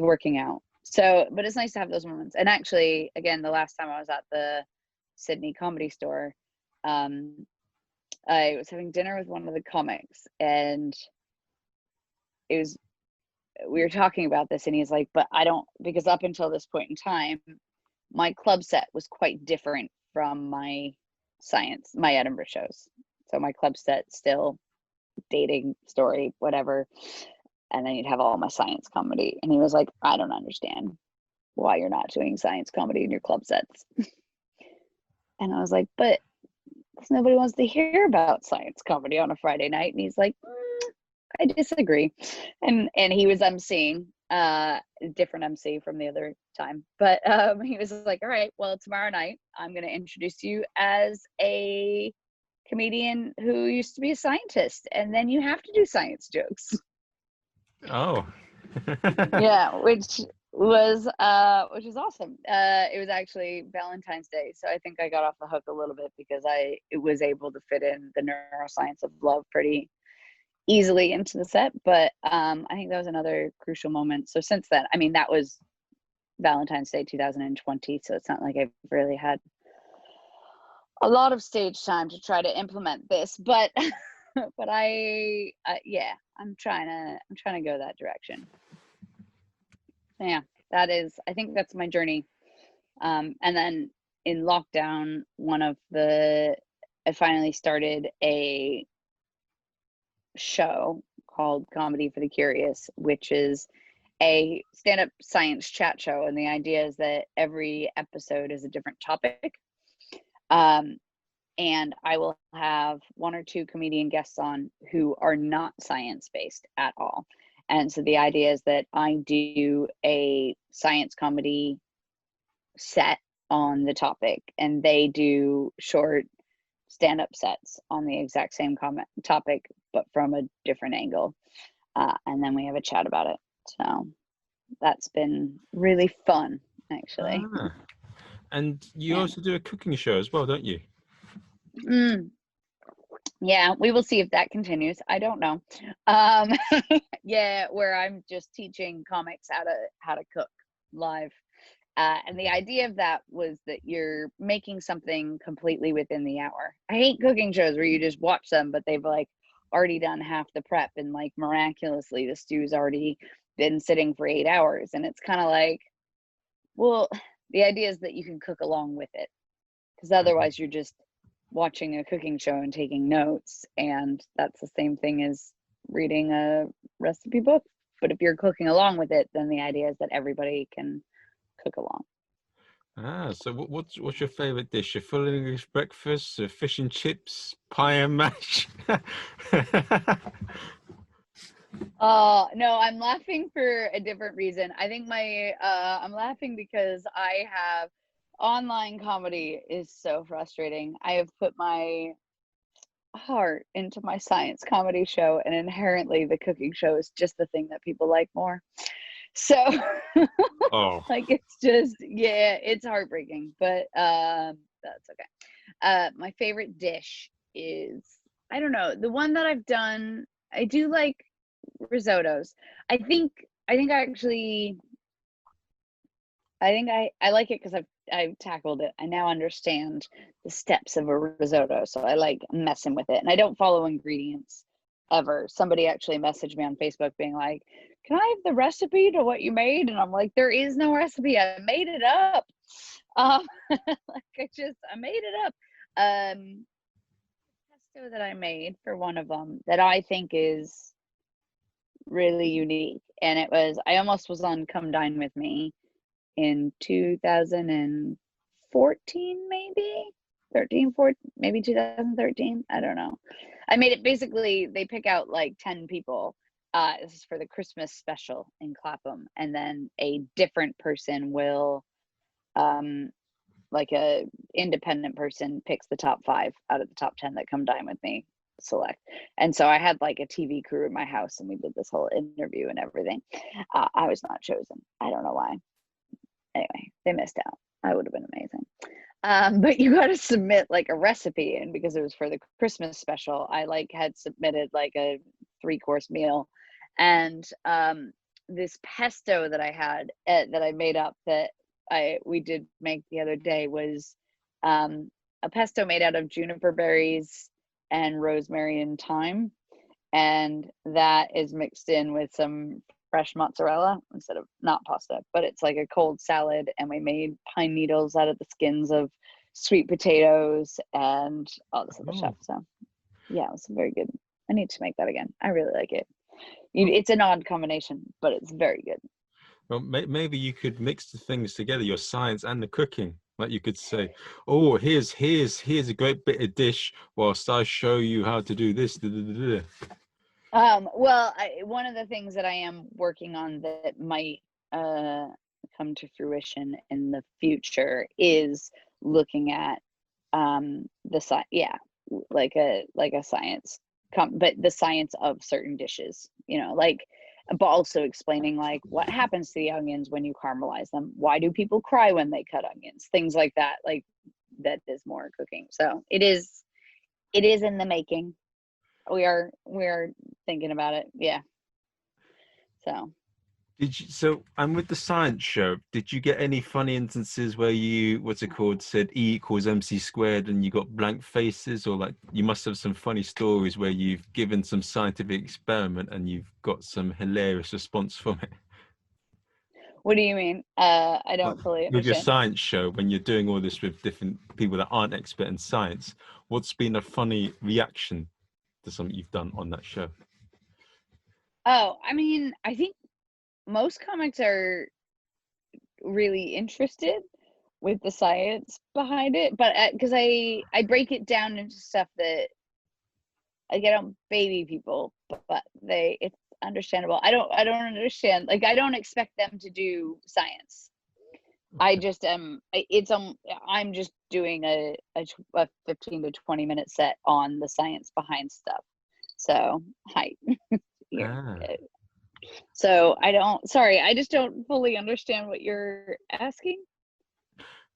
Speaker 2: working out. So, but it's nice to have those moments. And actually, again, the last time I was at the Sydney Comedy Store, I was having dinner with one of the comics, and we were talking about this, and he's like, but I don't, because up until this point in time, my club set was quite different from my Edinburgh shows. So my club set still dating, story, whatever. And then you'd have all my science comedy. And he was like, I don't understand why you're not doing science comedy in your club sets. And I was like, but nobody wants to hear about science comedy on a Friday night. And he's like, I disagree. And he was emceeing, different MC from the other time. But he was like, all right, well, tomorrow night, I'm going to introduce you as a comedian who used to be a scientist. And then you have to do science jokes.
Speaker 3: Oh.
Speaker 2: Yeah, which was awesome. It was actually Valentine's Day, so I think I got off the hook a little bit because it was able to fit in the neuroscience of love pretty easily into the set. But I think that was another crucial moment. So since then, I mean, that was Valentine's Day 2020, so it's not like I've really had a lot of stage time to try to implement this, but but yeah, I'm trying to go that direction. Yeah, I think that's my journey. And then in lockdown, I finally started a show called Comedy for the Curious, which is a stand-up science chat show. And the idea is that every episode is a different topic. And I will have 1 or 2 comedian guests on who are not science-based at all. And so the idea is that I do a science comedy set on the topic, and they do short stand-up sets on the exact same topic, but from a different angle. And then we have a chat about it. So that's been really fun, actually.
Speaker 3: And you also do a cooking show as well, don't you?
Speaker 2: Yeah, we will see if that continues. I don't know. Yeah, where I'm just teaching comics how to cook live. And the idea of that was that you're making something completely within the hour. I hate cooking shows where you just watch them, but they've like already done half the prep, and like miraculously the stew's already been sitting for 8 hours. And it's kind of like, well, the idea is that you can cook along with it, because otherwise you're just watching a cooking show and taking notes, and that's the same thing as reading a recipe book. But if you're cooking along with it, then the idea is that everybody can cook along.
Speaker 3: So what's your favorite dish? A full English breakfast, a fish and chips, pie and mash?
Speaker 2: No, I'm laughing for a different reason. I think I'm laughing because I have online comedy is so frustrating. I have put my heart into my science comedy show, and inherently the cooking show is just the thing that people like more. So
Speaker 3: Oh,
Speaker 2: like it's just, yeah, it's heartbreaking, but that's okay. My favorite dish is, I don't know, the one that I've done, I do like risottos. I like it because I've tackled it. I now understand the steps of a risotto, so I like messing with it, and I don't follow ingredients ever. Somebody actually messaged me on Facebook being like, "Can I have the recipe to what you made?" And I'm like, "There is no recipe. I made it up." Like I made it up. Pesto that I made for one of them that I think is really unique, and I almost was on Come Dine With Me in 2014, maybe 13, 14, maybe 2013. I don't know. I made it, basically they pick out like 10 people. This is for the Christmas special in Clapham, and then a different person will, like a independent person picks the top 5 out of the top 10 that Come Dine With Me select. And so I had like a TV crew in my house, and we did this whole interview and everything. I was not chosen. I don't know why. Anyway, they missed out. I would have been amazing. But you got to submit like a recipe, and because it was for the Christmas special, I like had submitted like a 3-course meal, and this pesto that I had that I made up that we did make the other day was a pesto made out of juniper berries and rosemary and thyme, and that is mixed in with some fresh mozzarella instead of, not pasta, but it's like a cold salad. And we made pine needles out of the skins of sweet potatoes and all this other stuff. So yeah, it was very good. I need to make that again. I really like it. It's an odd combination, but it's very good.
Speaker 3: Well, maybe you could mix the things together, your science and the cooking. Like you could say, "Oh, here's a great bit of dish, whilst I show you how to do this."
Speaker 2: Well, one of the things that I am working on that might come to fruition in the future is looking at like a science, but the science of certain dishes, like, but also explaining like what happens to the onions when you caramelize them, why do people cry when they cut onions, things like that. Like, that is more cooking. So it is in the making. We are thinking about it. Yeah. So
Speaker 3: So and with the science show, did you get any funny instances where you, what's it called, said E=mc² and you got blank faces? Or like, you must have some funny stories where you've given some scientific experiment and you've got some hilarious response from it.
Speaker 2: what do you mean? I don't fully understand.
Speaker 3: With your science show, when you're doing all this with different people that aren't expert in science, what's been a funny reaction to something you've done on that show?
Speaker 2: Oh, I mean, I think most comics are really interested with the science behind it, but because I break it down into stuff that, like, I don't baby people, but it's understandable. I don't understand, like, I don't expect them to do science. I just I'm just doing a 15 to 20 minute set on the science behind stuff. So hi. So I just don't fully understand what you're asking.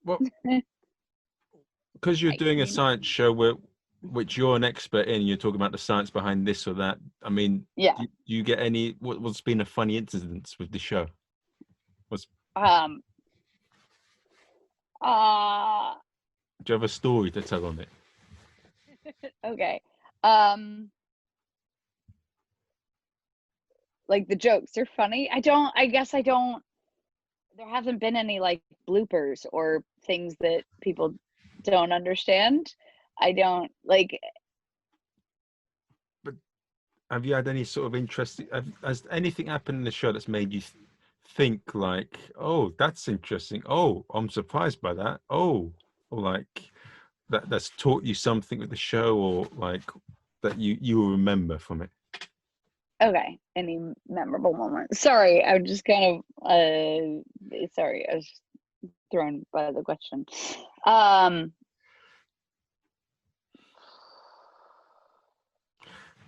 Speaker 3: Well, because you're doing a science show where which you're an expert in, you're talking about the science behind this or that. I mean,
Speaker 2: Yeah.
Speaker 3: do you get any, what's been a funny incident with the show?
Speaker 2: Um.
Speaker 3: Do you have a story to tell on it?
Speaker 2: Okay. Like the jokes are funny. I guess I don't, there hasn't been any like bloopers or things that people don't understand. I don't like.
Speaker 3: But have you had any sort of interesting, has anything happened in the show that's made you think like, oh, that's interesting. Oh, I'm surprised by that. Oh, or like that's taught you something with the show, or like that you will remember from it?
Speaker 2: Okay, any memorable moment? Sorry, I'm just kind of sorry, I was just thrown by the question.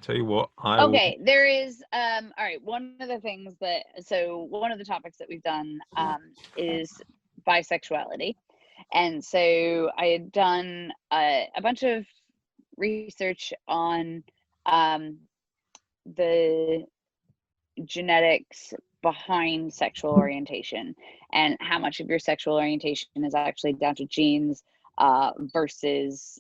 Speaker 3: Tell you what,
Speaker 2: okay, there is all right, one of the things that, so one of the topics that we've done is bisexuality. And so I had done a bunch of research on the genetics behind sexual orientation and how much of your sexual orientation is actually down to genes versus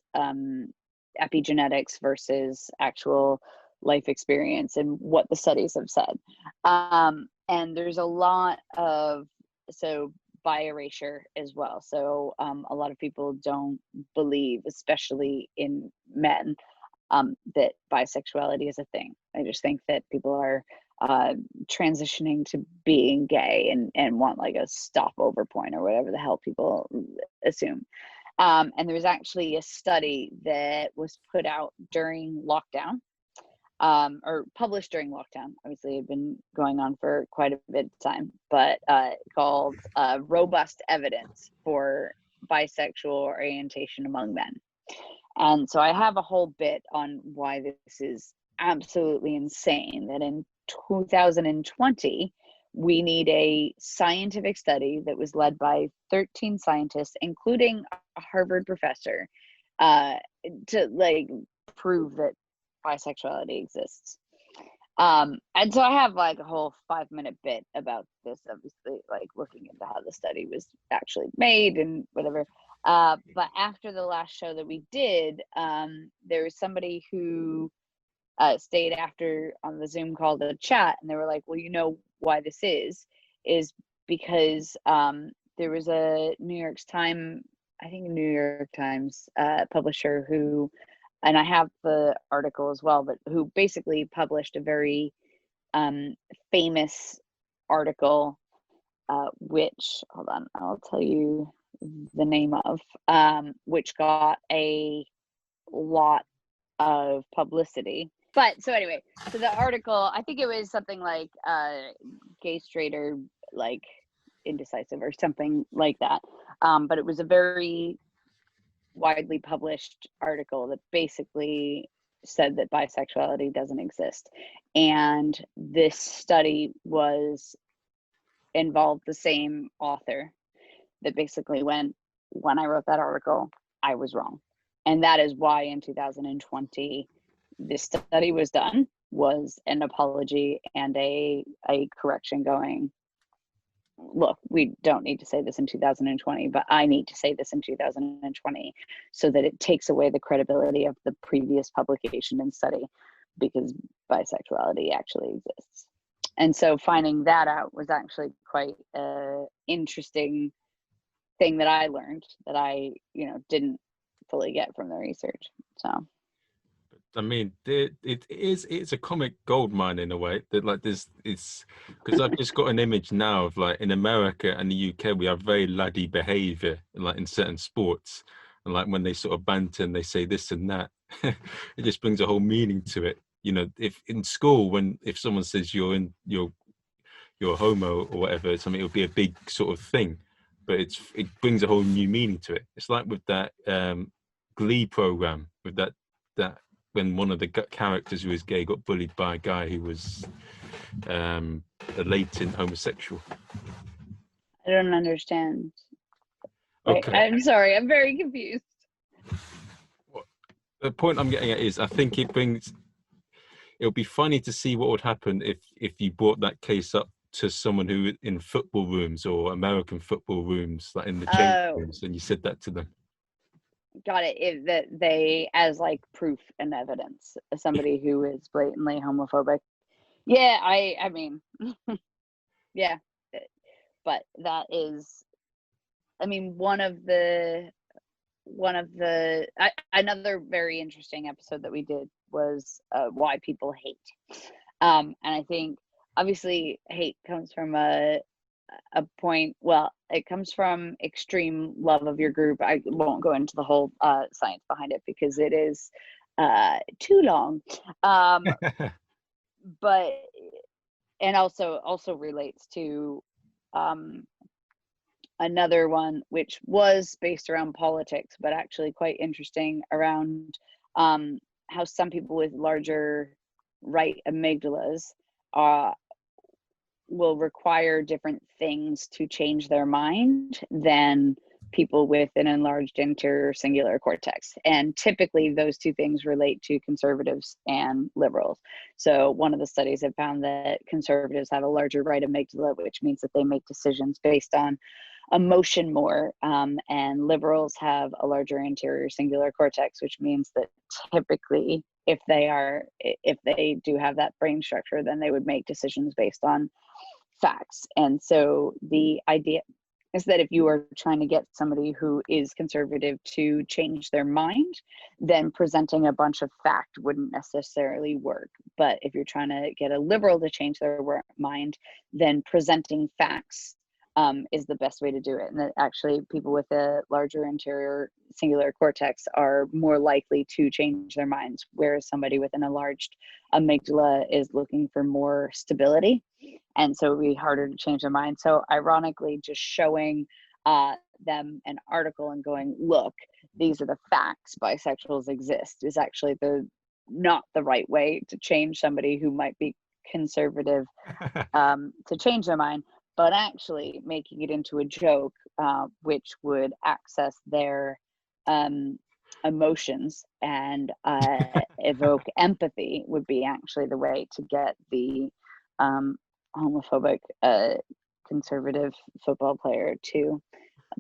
Speaker 2: epigenetics versus actual life experience, and what the studies have said. And there's a lot of, so by erasure as well. So a lot of people don't believe, especially in men, that bisexuality is a thing. I just think that people are transitioning to being gay and want like a stopover point or whatever the hell people assume. And there was actually a study that was put out during lockdown, or published during lockdown. Obviously, it had been going on for quite a bit of time, but called Robust Evidence for Bisexual Orientation Among Men. And so I have a whole bit on why this is absolutely insane, that in 2020, we need a scientific study that was led by 13 scientists, including a Harvard professor, to like prove that bisexuality exists. And so I have like a whole 5-minute bit about this, obviously, like looking into how the study was actually made and whatever. But after the last show that we did, there was somebody who stayed after on the Zoom call to chat, and they were like, well, you know why this is because there was a New York Times publisher who, and I have the article as well, but who basically published a very famous article, which, hold on, I'll tell you the name of, which got a lot of publicity. But so anyway, so the article, I think it was something like gay, straight, or like indecisive or something like that. But it was a very widely published article that basically said that bisexuality doesn't exist. And this study involved the same author that basically when I wrote that article, I was wrong. And that is why in 2020, this study was done, was an apology and a correction going, look, we don't need to say this in 2020, but I need to say this in 2020 so that it takes away the credibility of the previous publication and study, because bisexuality actually exists. And so finding that out was actually quite an interesting thing that I learned that I, didn't fully get from the research. So
Speaker 3: I mean, it's a comic gold mine in a way, that like this, it's because I've just got an image now of like in America and the UK, we have very laddie behavior like in certain sports, and like when they sort of banter and they say this and that, it just brings a whole meaning to it. If in school, if someone says you're homo or whatever, something, it'll be a big sort of thing, but it brings a whole new meaning to it. It's like with that Glee program, with that when one of the characters who was gay got bullied by a guy who was a latent homosexual.
Speaker 2: I don't understand.
Speaker 3: Okay.
Speaker 2: Wait, I'm sorry, I'm very confused.
Speaker 3: the point I'm getting at is, I think it'll be funny to see what would happen if you brought that case up to someone who in football rooms or American football rooms, like in the change rooms, and you said that to them.
Speaker 2: Got it. That they, as like proof and evidence, as somebody who is blatantly homophobic. Yeah, I mean, yeah, but that is, I mean, another very interesting episode that we did was why people hate. And I think obviously hate comes from a point, well, it comes from extreme love of your group. I won't go into the whole science behind it because it is too long. But and also relates to another one which was based around politics, but actually quite interesting around how some people with larger right amygdalas will require different things to change their mind than people with an enlarged anterior cingulate cortex. And typically those two things relate to conservatives and liberals. So one of the studies have found that conservatives have a larger right amygdala, which means that they make decisions based on emotion more, and liberals have a larger anterior cingulate cortex, which means that typically if they do have that brain structure, then they would make decisions based on facts. And so the idea is that if you are trying to get somebody who is conservative to change their mind, then presenting a bunch of fact wouldn't necessarily work. But if you're trying to get a liberal to change their mind, then presenting facts is the best way to do it. And that actually people with a larger anterior cingulate cortex are more likely to change their minds, whereas somebody with an enlarged amygdala is looking for more stability. And so it would be harder to change their mind. So ironically, just showing them an article and going, look, these are the facts, bisexuals exist, is actually not the right way to change somebody who might be conservative to change their mind, but actually making it into a joke, which would access their emotions and evoke empathy, would be actually the way to get the homophobic conservative football player to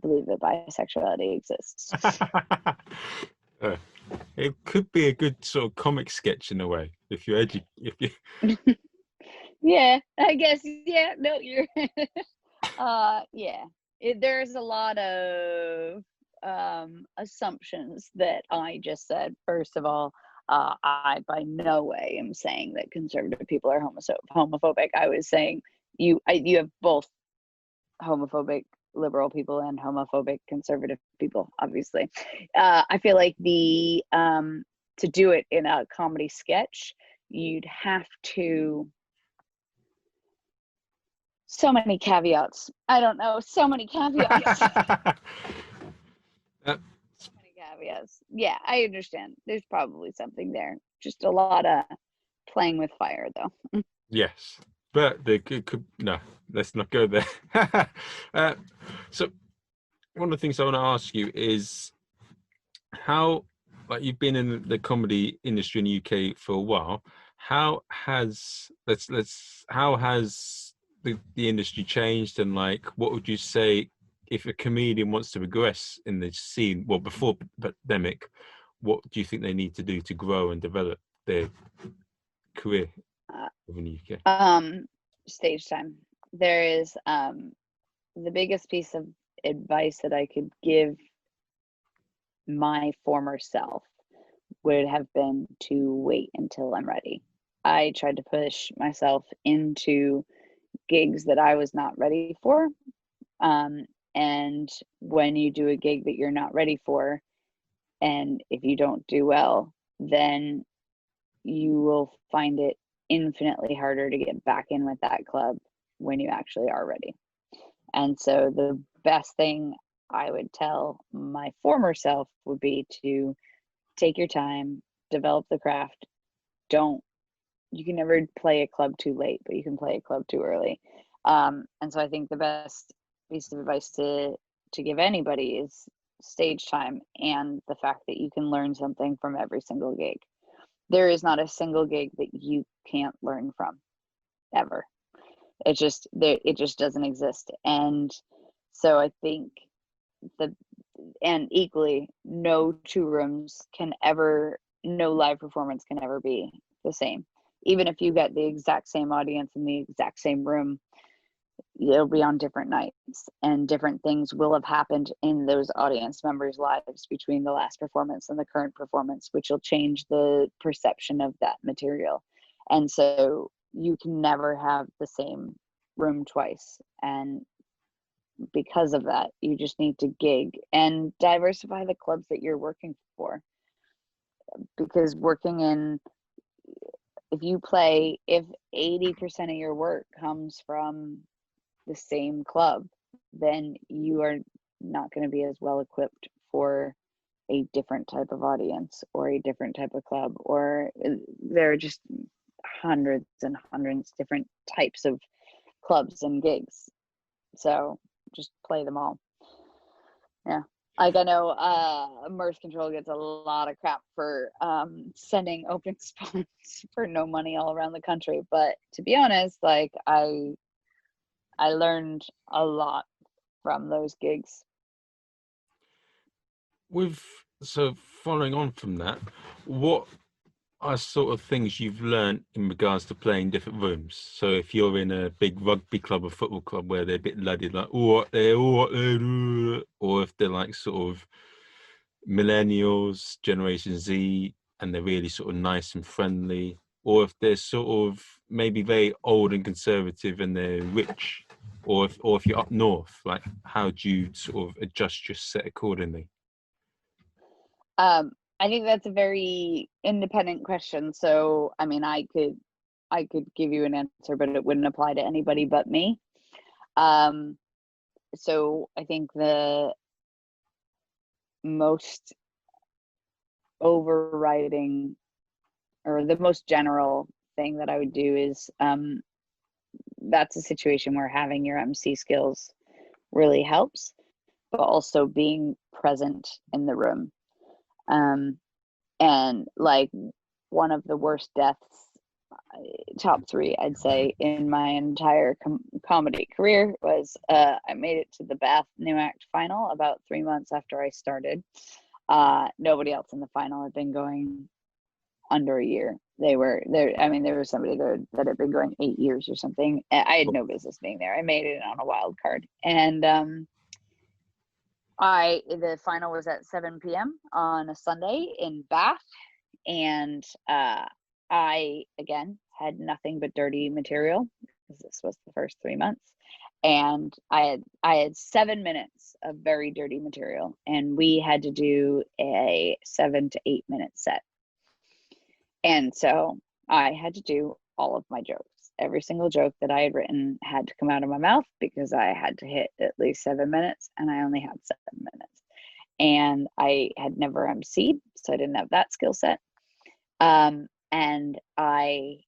Speaker 2: believe that bisexuality exists.
Speaker 3: It could be a good sort of comic sketch in a way if you
Speaker 2: Yeah, I guess. Yeah, no, you're yeah. There's a lot of assumptions that I just said. First of all, I by no way am saying that conservative people are homophobic. I was saying you have both homophobic liberal people and homophobic conservative people, obviously. I feel like to do it in a comedy sketch, you'd have to, so many caveats. I don't know, so many caveats. So many caveats. Yeah, I understand. There's probably something there. Just a lot of playing with fire, though.
Speaker 3: Yes, but they could no. Let's not go there. So one of the things I want to ask you is how, like, you've been in the comedy industry in the UK for a while. How has the industry changed, and like, what would you say if a comedian wants to progress in the scene? Well, before pandemic, what do you think they need to do to grow and develop their career in the UK?
Speaker 2: Stage time. There is the biggest piece of advice that I could give my former self would have been to wait until I'm ready. I tried to push myself into gigs that I was not ready for. And when you do a gig that you're not ready for, and if you don't do well, then you will find it infinitely harder to get back in with that club when you actually are ready. And so the best thing I would tell my former self would be to take your time, develop the craft. You can never play a club too late, but you can play a club too early. And so I think the best piece of advice to give anybody is stage time and the fact that you can learn something from every single gig. There is not a single gig that you can't learn from, ever. It just doesn't exist. And so I think and equally, no live performance can ever be the same. Even if you get the exact same audience in the exact same room, it'll be on different nights, and different things will have happened in those audience members' lives between the last performance and the current performance, which will change the perception of that material. And so you can never have the same room twice. And because of that, you just need to gig and diversify the clubs that you're working for. Because if 80% of your work comes from the same club, then you are not going to be as well equipped for a different type of audience or a different type of club, or there are just hundreds and hundreds different types of clubs and gigs. So just play them all. Yeah. Like, I know Mirth Control gets a lot of crap for sending open spots for no money all around the country, but to be honest, like, I learned a lot from those gigs.
Speaker 3: So following on from that, what are sort of things you've learned in regards to playing different rooms? So if you're in a big rugby club or football club where they're a bit luddy, like, or if they're like sort of millennials, Generation Z, and they're really sort of nice and friendly, or if they're sort of maybe very old and conservative and they're rich, or if you're up north, like, how do you sort of adjust your set accordingly?
Speaker 2: I think that's a very independent question. So, I mean, I could give you an answer, but it wouldn't apply to anybody but me. So I think the most overriding, or the most general thing that I would do is, that's a situation where having your MC skills really helps, but also being present in the room. And like, one of the worst deaths, top 3, I'd say, in my entire comedy career was, I made it to the Bath New Act final about 3 months after I started. Nobody else in the final had been going under a year. There was somebody there that had been going 8 years or something. I had no business being there. I made it on a wild card. And the final was at 7 p.m. on a Sunday in Bath. And I, again, had nothing but dirty material, because this was the first 3 months. And I had 7 minutes of very dirty material, and we had to do a 7 to 8 minute set. And so I had to do all of my jokes. Every single joke that I had written had to come out of my mouth, because I had to hit at least 7 minutes, and I only had 7 minutes. And I had never emceed, so I didn't have that skill set. And I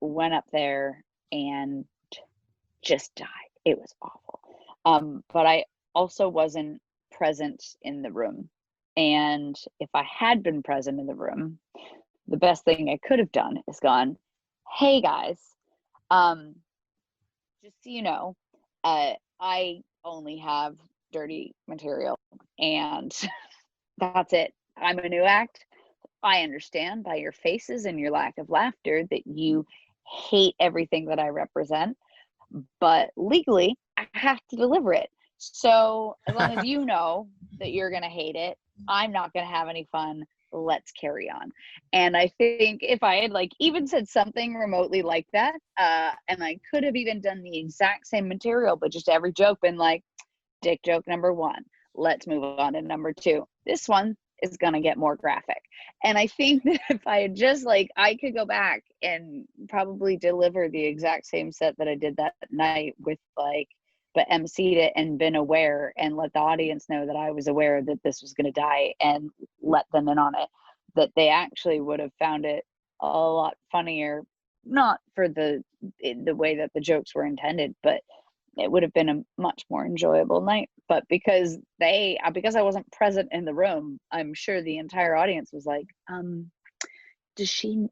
Speaker 2: went up there and just died. It was awful. But I also wasn't present in the room. And if I had been present in the room, the best thing I could have done is gone, hey guys, just so you know, I only have dirty material, and that's it. I'm a new act. I understand by your faces and your lack of laughter that you hate everything that I represent, but legally I have to deliver it. So as long as you know that you're going to hate it, I'm not going to have any fun. Let's carry on. And I think if I had even said something remotely like that, and I could have even done the exact same material, but just every joke been like, dick joke number 1, let's move on to number 2. This one is going to get more graphic. And I think that if I had just I could go back and probably deliver the exact same set that I did that night with but emceed it and been aware and let the audience know that I was aware that this was going to die and let them in on it, that they actually would have found it a lot funnier, not for the way that the jokes were intended, but it would have been a much more enjoyable night. But because I wasn't present in the room, I'm sure the entire audience was like, does she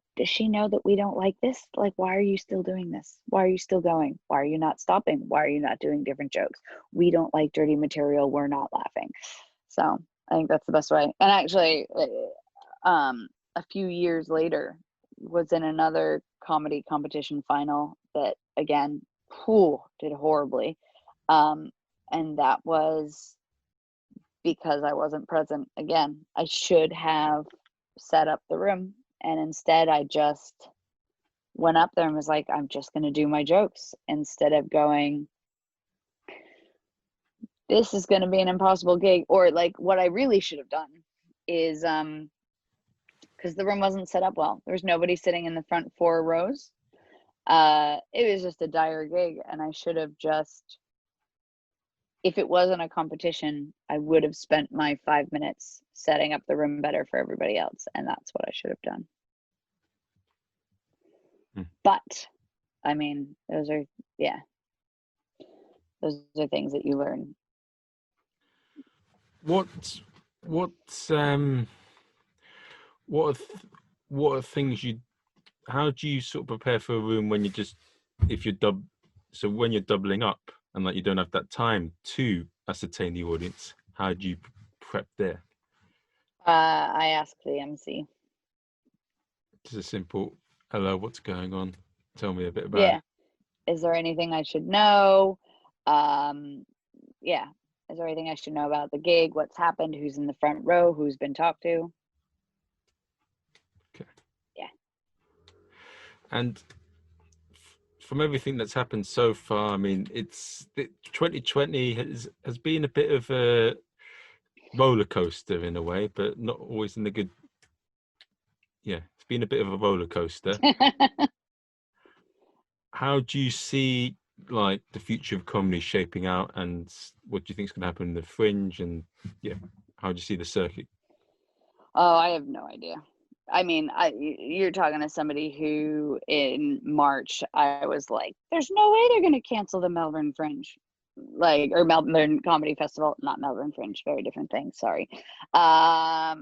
Speaker 2: know that we don't like this? Like, why are you still doing this? Why are you still going? Why are you not stopping? Why are you not doing different jokes? We don't like dirty material. We're not laughing. So I think that's the best way. And actually, a few years later, was in another comedy competition final that, again, did horribly. And that was because I wasn't present. Again, I should have set up the room, and instead I just went up there and was like, I'm just going to do my jokes, instead of going, this is going to be an impossible gig. Or like, what I really should have done is, because the room wasn't set up well, there was nobody sitting in the front 4 rows. It was just a dire gig, and I should have just, if it wasn't a competition, I would have spent my 5 minutes setting up the room better for everybody else, and that's what I should have done. But I mean, those are things that you learn.
Speaker 3: What are things how do you sort of prepare for a room when when you're doubling up and like you don't have that time to ascertain the audience? How do you prep there?
Speaker 2: I ask the MC.
Speaker 3: Just a simple, hello, what's going on? Tell me a bit about it.
Speaker 2: Is there anything I should know? Is there anything I should know about the gig? What's happened? Who's in the front row? Who's been talked to?
Speaker 3: Okay.
Speaker 2: Yeah.
Speaker 3: And from everything that's happened so far, I mean, 2020 has been a bit of a roller coaster in a way, but not always in the good. Yeah, it's been a bit of a roller coaster. How do you see like the future of comedy shaping out, and what do you think is going to happen in the Fringe, and how do you see the circuit?
Speaker 2: Oh, I have no idea. I mean, you're talking to somebody who in March, I was like, there's no way they're going to cancel the Melbourne Fringe, or Melbourne Comedy Festival, not Melbourne Fringe, very different thing. Sorry. I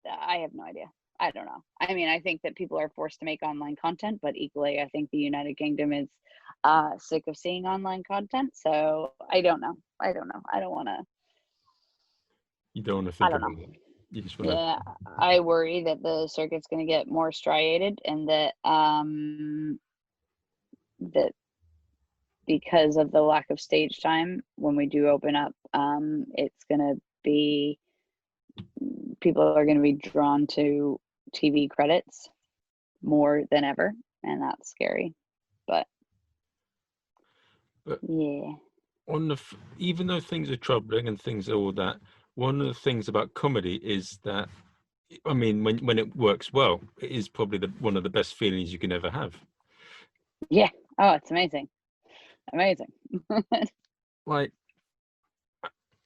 Speaker 2: have no idea. I don't know. I mean, I think that people are forced to make online content, but equally, I think the United Kingdom is sick of seeing online content. So I don't know. I don't want to.
Speaker 3: You don't want to think
Speaker 2: I don't
Speaker 3: about
Speaker 2: know.
Speaker 3: it. You just want to.
Speaker 2: Yeah, I worry that the circuit's going to get more striated, and that that because of the lack of stage time when we do open up, it's going to be, people are going to be drawn to TV credits more than ever, and that's scary. But yeah,
Speaker 3: even though things are troubling and things are all that, one of the things about comedy is that, I mean, when it works well, it is probably one of the best feelings you can ever have.
Speaker 2: Yeah. Oh, it's amazing.
Speaker 3: Like,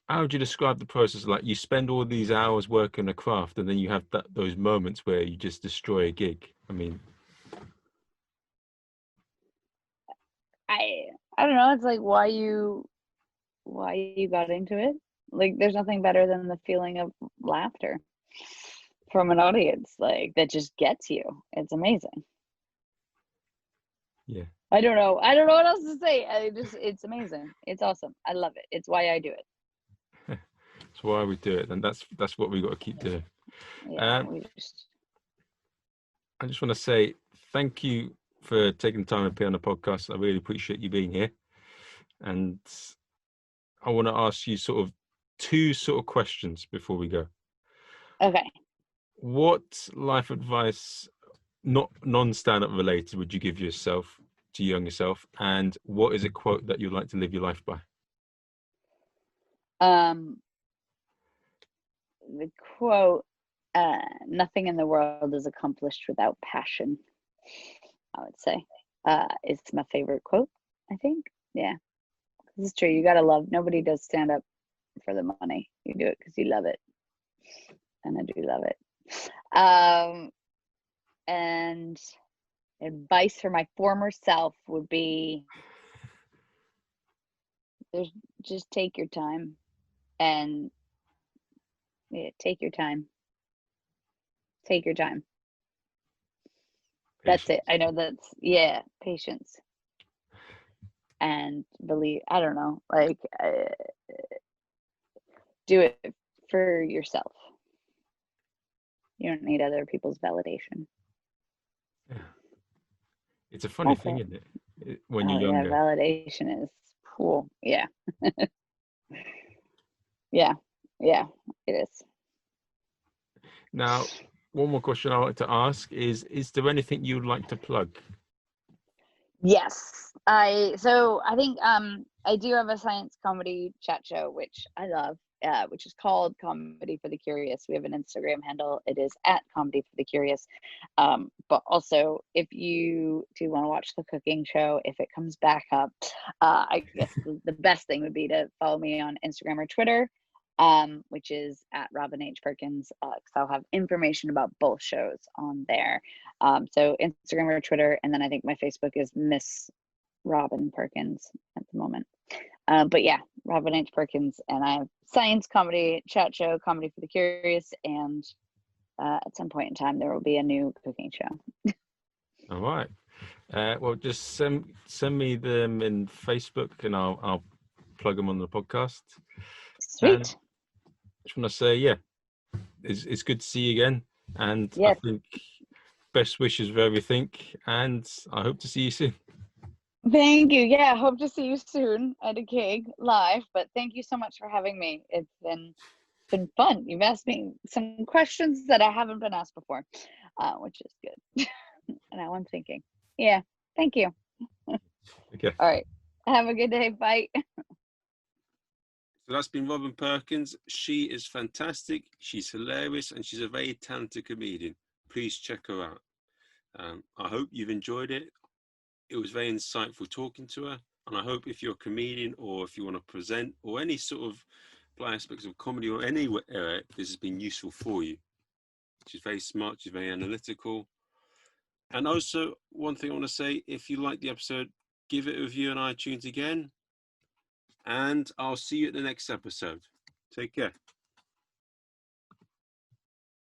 Speaker 3: how would you describe the process? Like, you spend all these hours working a craft, and then you have those moments where you just destroy a gig. I mean,
Speaker 2: I don't know. It's like why you got into it. Like, there's nothing better than the feeling of laughter from an audience, like, that just gets you. It's amazing.
Speaker 3: Yeah.
Speaker 2: I don't know what else to say. It's amazing. It's awesome. I love it. It's why I do it.
Speaker 3: That's why we do it, and that's what we got to keep doing.
Speaker 2: Yeah,
Speaker 3: I just want to say thank you for taking time to appear on the podcast. I really appreciate you being here, and I want to ask you two questions before we go.
Speaker 2: Okay.
Speaker 3: What life advice, not non-stand-up related, would you give yourself, to your younger self, and what is a quote that you'd like to live your life by?
Speaker 2: The quote, nothing in the world is accomplished without passion, I would say. It's my favorite quote, I think. Yeah. It's true. You gotta love. Nobody does stand up for the money. You do it because you love it. And I do love it. And advice for my former self would be, just take your time, and take your time. Take your time. That's it. I know that's, patience. And I don't know, like, do it for yourself. You don't need other people's validation.
Speaker 3: Yeah. It's a funny thing, isn't it? When you're younger.
Speaker 2: Yeah, validation is cool. Yeah. Yeah, it is.
Speaker 3: Now, one more question I'd like to ask is there anything you'd like to plug?
Speaker 2: Yes. I think I do have a science comedy chat show, which I love, which is called Comedy for the Curious. We have an Instagram handle. It is at Comedy for the Curious. But also, if you do want to watch the cooking show, if it comes back up, I guess the best thing would be to follow me on Instagram or Twitter, which is at Robyn H. Perkins, because I'll have information about both shows on there. So Instagram or Twitter, and then I think my Facebook is Miss Robyn Perkins at the moment. But yeah, Robyn H. Perkins, and I have science comedy chat show, Comedy for the Curious, and at some point in time there will be a new cooking show.
Speaker 3: All right. Well, just send me them in Facebook, and I'll plug them on the podcast.
Speaker 2: Sweet.
Speaker 3: And I just want to say, it's good to see you again, and
Speaker 2: Yes.
Speaker 3: I think best wishes for everything, and I hope to see you soon.
Speaker 2: Thank you. Yeah, hope to see you soon at a gig live. But thank you so much for having me. It's been fun. You've asked me some questions that I haven't been asked before, which is good. And now I'm thinking. Yeah, thank you.
Speaker 3: Okay.
Speaker 2: All right. Have a good day. Bye.
Speaker 1: So that's been Robyn Perkins. She is fantastic. She's hilarious, and she's a very talented comedian. Please check her out. I hope you've enjoyed it. It was very insightful talking to her, and I hope if you're a comedian or if you want to present or any sort of apply aspects of comedy or any area, this has been useful for you. She's very smart. She's very analytical. And also, one thing I want to say, if you like the episode, give it a review on iTunes again. And I'll see you at the next episode. Take care.